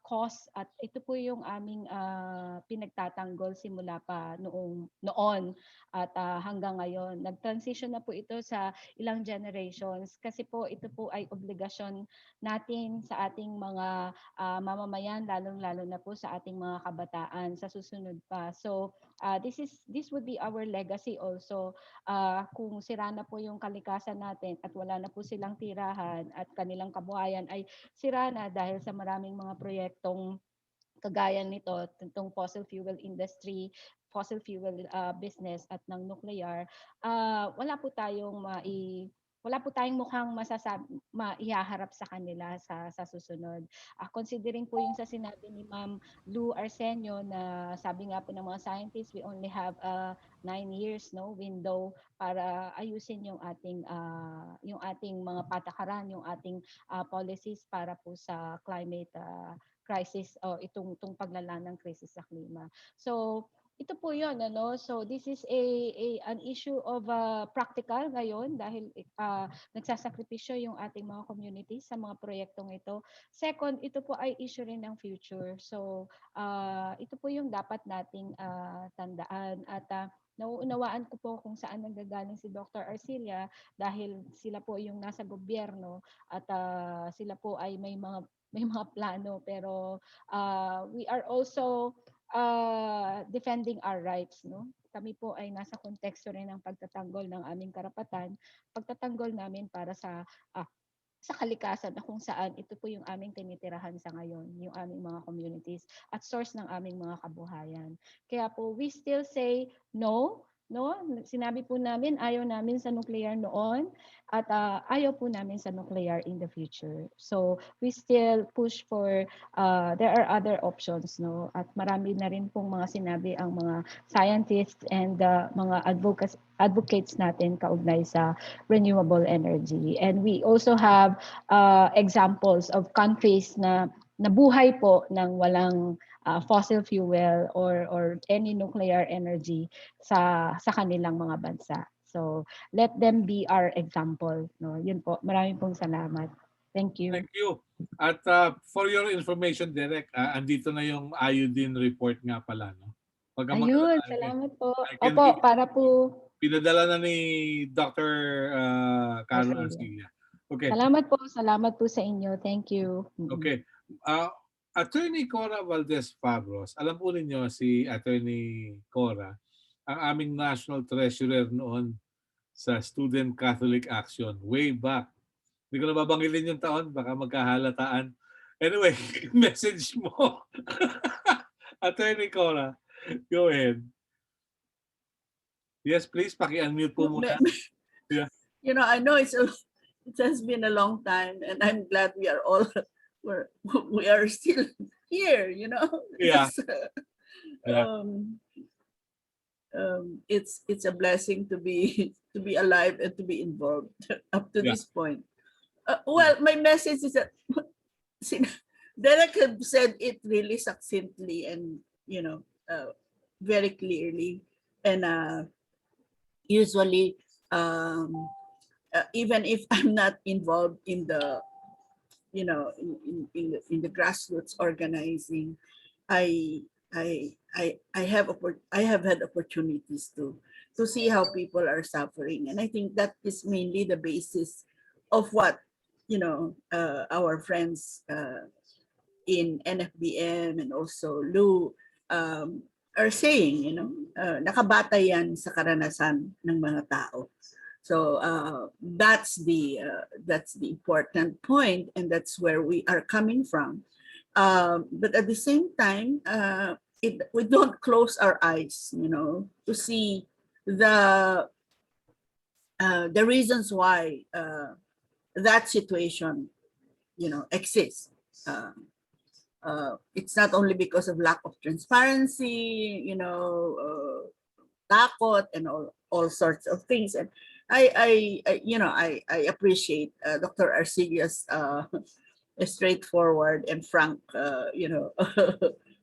cause at ito po yung aming pinagtatanggol simula pa noon at hanggang ngayon. Nag-transition na po ito sa ilang generations kasi po ito po ay obligasyon natin sa ating mga mamamayan, lalong-lalo na po sa ating mga kabataan sa susunod pa. So, this would be our legacy also. Kung sira na po yung kalikasan natin at wala na po silang tirahan at kanilang kabuhayan ay sira na dahil sa maraming mga proyektong kagaya nito, itong fossil fuel industry, fossil fuel business at ng nuclear, wala po tayong mukhang maihaharap sa kanila sa susunod. Considering po yung sa sinabi ni Ma'am Lou Arsenio na sabi nga po ng mga scientists, we only have 9 years window para ayusin yung ating mga patakaran, yung ating policies para po sa climate crisis o itong paglala ng krisis sa klima. So ito po 'yon, so this is an issue of practical ngayon dahil nagsasakripisyo yung ating mga communities sa mga proyektong ito. Second, ito po ay issue rin ng future. So ito po yung dapat nating tandaan at nauunawaan ko po kung saan nanggagaling si Dr. Arcilia dahil sila po yung nasa gobyerno at sila po ay may mga plano pero we are also defending our rights, no? Kami po ay nasa konteksto rin ng pagtatanggol ng aming karapatan, pagtatanggol namin para sa kalikasan na kung saan ito po yung aming tinitirahan sa ngayon, yung aming mga communities at source ng aming mga kabuhayan. Kaya po we still say no no? Sinabi po namin ayaw namin sa nuclear noon at ayaw po namin sa nuclear in the future. So we still push for there are other options, no? At marami na rin pong mga sinabi ang mga scientists and mga advocates natin kaugnay sa renewable energy. And we also have examples of countries na nabuhay po ng walang fossil fuel or any nuclear energy sa kanilang mga bansa. So let them be our example, no. Yun po. Maraming pong salamat. Thank you. Thank you. At for your information, Derek, andito na yung iodine report nga pala, no? Pagka Ayun, magkakaroon, salamat po. I can Opo, give- para po pinadala na ni Dr. Carlo Arcelia. Arcilla. Okay. Salamat po sa inyo. Thank you. Okay. Attorney Cora Valdez Fabros, alam po ninyo si Attorney Cora, ang aming national treasurer noon sa Student Catholic Action way back. Hindi ko na babanggitin yung taon, baka magkahalataan. Anyway, message mo. Attorney Cora, go ahead. Yes, please, paki-unmute po muna. Yeah. You know, I know it has been a long time, and I'm glad we are all we are still here. You know, Yeah. Yeah. It's a blessing to be to be alive and to be involved up to Yeah. this point. Well, my message is that Derek had said it really succinctly and very clearly, and usually even if I'm not involved in the in the grassroots organizing, I have had opportunities to see how people are suffering, and I think that is mainly the basis of what our friends in NFBM and also Lou are saying. Nakabata yan sa karanasan ng mga tao. So that's the important point, and that's where we are coming from. But at the same time, we don't close our eyes, to see the reasons why that situation, exists. It's not only because of lack of transparency, takot and all sorts of things. And I appreciate Dr. Arcelia's straightforward and frank,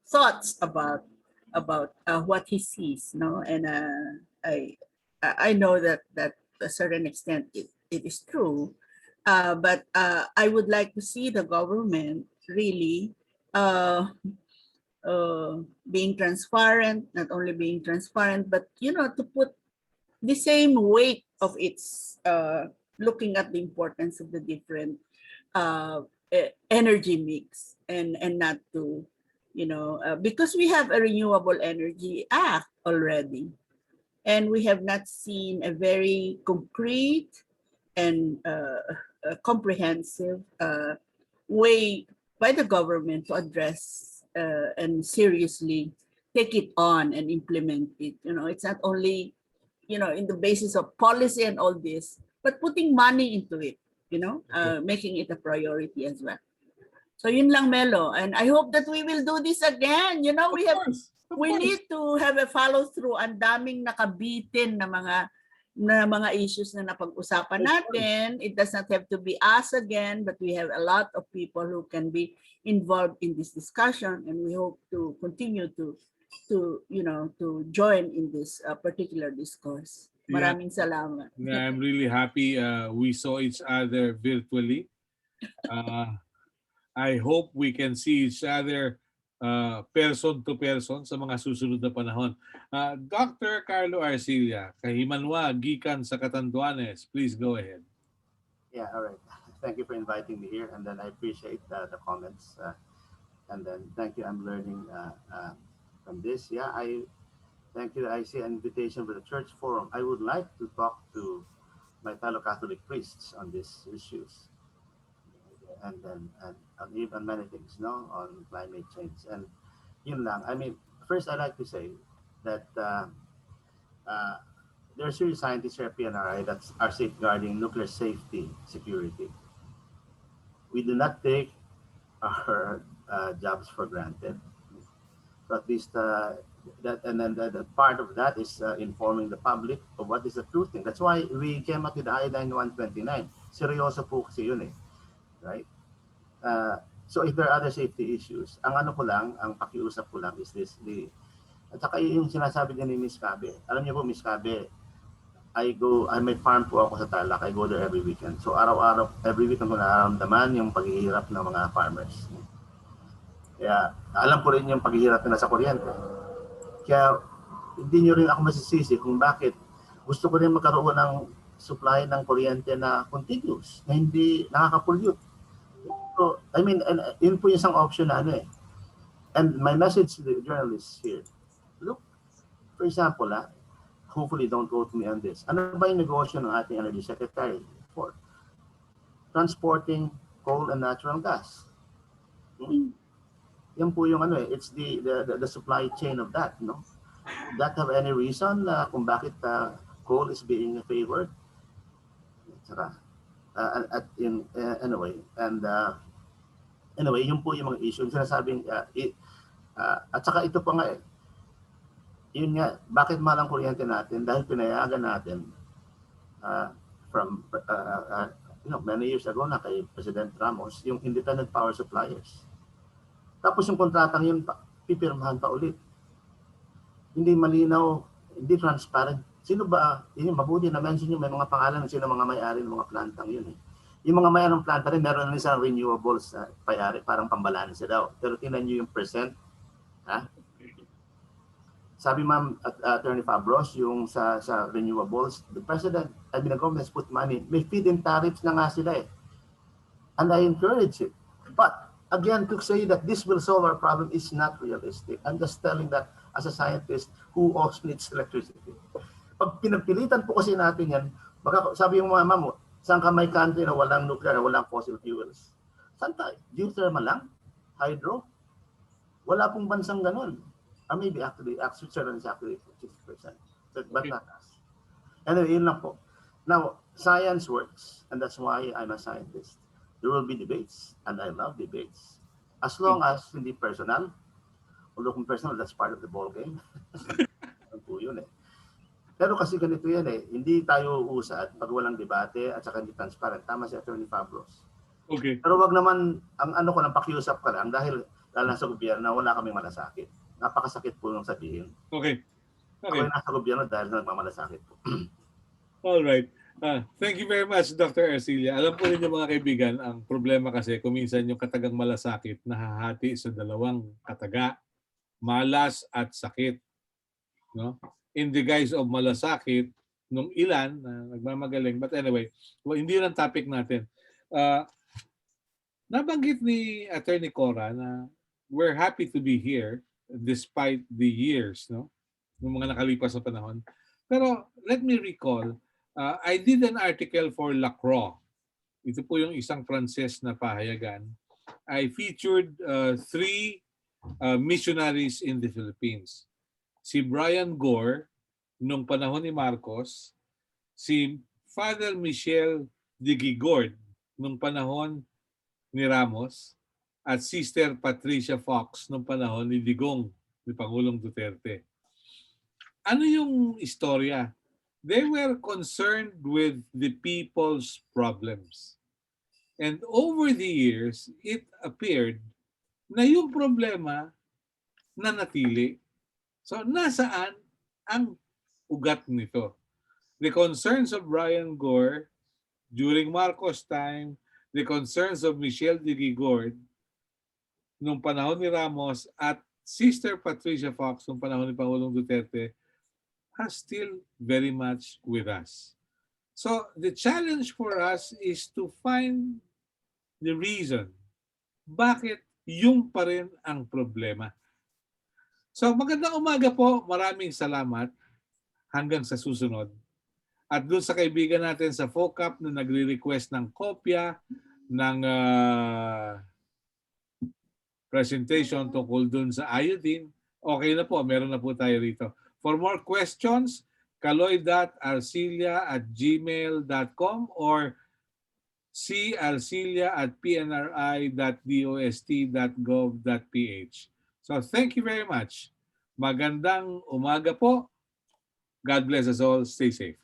thoughts about what he sees, and I know that to a certain extent it is true, but I would like to see the government really being transparent, not only being transparent, but to put the same weight of its looking at the importance of the different energy mix, and not to because we have a renewable energy act already, and we have not seen a very concrete and comprehensive way by the government to address and seriously take it on and implement it. It's not only in the basis of policy and all this, but putting money into it, making it a priority as well. So yun lang, Melo, and I hope that we will do this again. We need to have a follow through. Ang daming nakabitin na mga issues na napag-usapan natin. It does not have to be us again, but we have a lot of people who can be involved in this discussion, and we hope to continue to join in this particular discourse. Maraming salamat. Yeah, I'm really happy we saw each other virtually. I hope we can see each other person to person sa mga susunod na panahon. Dr. Carlo Arcilla, kahimanwa, gikan sa Catanduanes, please go ahead. Yeah, all right. Thank you for inviting me here, and then I appreciate the comments, and then thank you. I'm learning from this. Yeah, thank you. I see an invitation for the church forum. I would like to talk to my fellow Catholic priests on these issues, and even many things, on climate change. And yun lang. I mean, first I like to say that there are serious scientists here at PNRI that are safeguarding nuclear safety, security. We do not take our jobs for granted. So at least that, and then the part of that is informing the public of what is the true thing. That's why we came up with iodine 129. Seryoso po kasi yun eh, right? So if there are other safety issues, ang ano ko lang, ang pakiusap ko lang is this, at saka yung sinasabi niya ni Miss Cabe. Alam niyo po, Miss Cabe, I may farm po ako sa Tarlac. I go there every weekend. So araw-araw, every weekend ko nararamdaman yung paghihirap ng mga farmers. Kaya alam ko rin yung paghihirap nila sa kuryente. Kaya hindi nyo rin ako masisisi kung bakit gusto ko rin magkaroon ng supply ng kuryente na contiguous, na hindi nakaka-pollute. So, I mean, and yun po yung isang option na ano eh. And my message to the journalists here, look, for example, hopefully don't quote me on this. Ano ba yung negosyo ng ating Energy Secretary for transporting coal and natural gas? Yan po yung ano eh, it's the supply chain of that, no? Does that have any reason kung bakit coal is being favored? Saka, anyway, and anyway, yun po yung mga issue. Sinasabing, at saka ito pa nga eh, yun nga, bakit mahal ang kuryente natin? Dahil pinayagan natin from many years ago na kay President Ramos, yung independent power suppliers. Tapos yung kontratang yun, pipirmahan pa ulit. Hindi malinaw, hindi transparent. Sino ba, yun yung mabuti na mention yung may mga pangalan ng sino mga may-ari ng mga plantang yun eh. Yung mga may-ari ng planta rin, meron na isang renewables payari, parang pambalanse daw. Pero tingnan nyo yung percent. Ha? Sabi Ma'am Attorney Fabros, yung sa renewables, the President, the government has put money. May feed-in tariffs na nga sila eh. And I encourage it. But again, to say that this will solve our problem is not realistic. I'm just telling that as a scientist who also needs electricity. Pag pinagpilitan po kasi natin yan, sabi yung mga mamo, saan ka may country na walang nuclear, walang fossil fuels? Saan tayo? Geothermal lang? Hydro? Wala pong bansang ganun. Or maybe actually, Switzerland is actually 50%. But not us. Anyway, yun lang po. Now, science works, and that's why I'm a scientist. There will be debates, and I love debates. As long as hindi personal, although kung personal, that's part of the ball game. Po yun eh. Pero kasi ganito yan eh, hindi tayo uusad pag walang debate at saka hindi transparent. Tama si Attorney Fabros. Okay. Pero wag naman, ang ano ko lang, pakiusap ka lang dahil lalo sa gobyerno, wala kaming malasakit. Napakasakit po yung sabihin. Okay. Ako yung nasa gobyerno dahil nagmamalasakit po. All right. Thank you very much, Dr. Arcilia. Alam po ninyo mga kaibigan, ang problema kasi kuminsan yung katagang malasakit nahahati sa dalawang kataga, malas at sakit. No? In the guise of malasakit, nung ilan na nagmamagaling. But anyway, hindi yun ang topic natin. Nabanggit ni Attorney Cora na we're happy to be here despite the years, no? Yung mga nakalipas na panahon. Pero let me recall, I did an article for La Croix. Ito po yung isang Frances na pahayagan. I featured 3 missionaries in the Philippines. Si Brian Gore, nung panahon ni Marcos, si Father Michel de Gigord, nung panahon ni Ramos, at Sister Patricia Fox, nung panahon ni Digong, ni Pangulong Duterte. Ano yung istorya? They were concerned with the people's problems. And over the years, it appeared na yung problema nanatili. So nasaan ang ugat nito? The concerns of Brian Gore during Marcos' time, the concerns of Michelle de Gigord nung panahon ni Ramos at Sister Patricia Fox nung panahon ni Pangulong Duterte are still very much with us. So the challenge for us is to find the reason bakit yung pa rin ang problema. So magandang umaga po. Maraming salamat. Hanggang sa susunod. At doon sa kaibigan natin sa FOCAP na nagre-request ng kopya ng presentation tungkol doon sa iodine, okay na po. Meron na po tayo rito. For more questions, caloy.arcilia@gmail.com or carcilia@pnri.dost.gov.ph. So thank you very much. Magandang umaga po. God bless us all. Stay safe.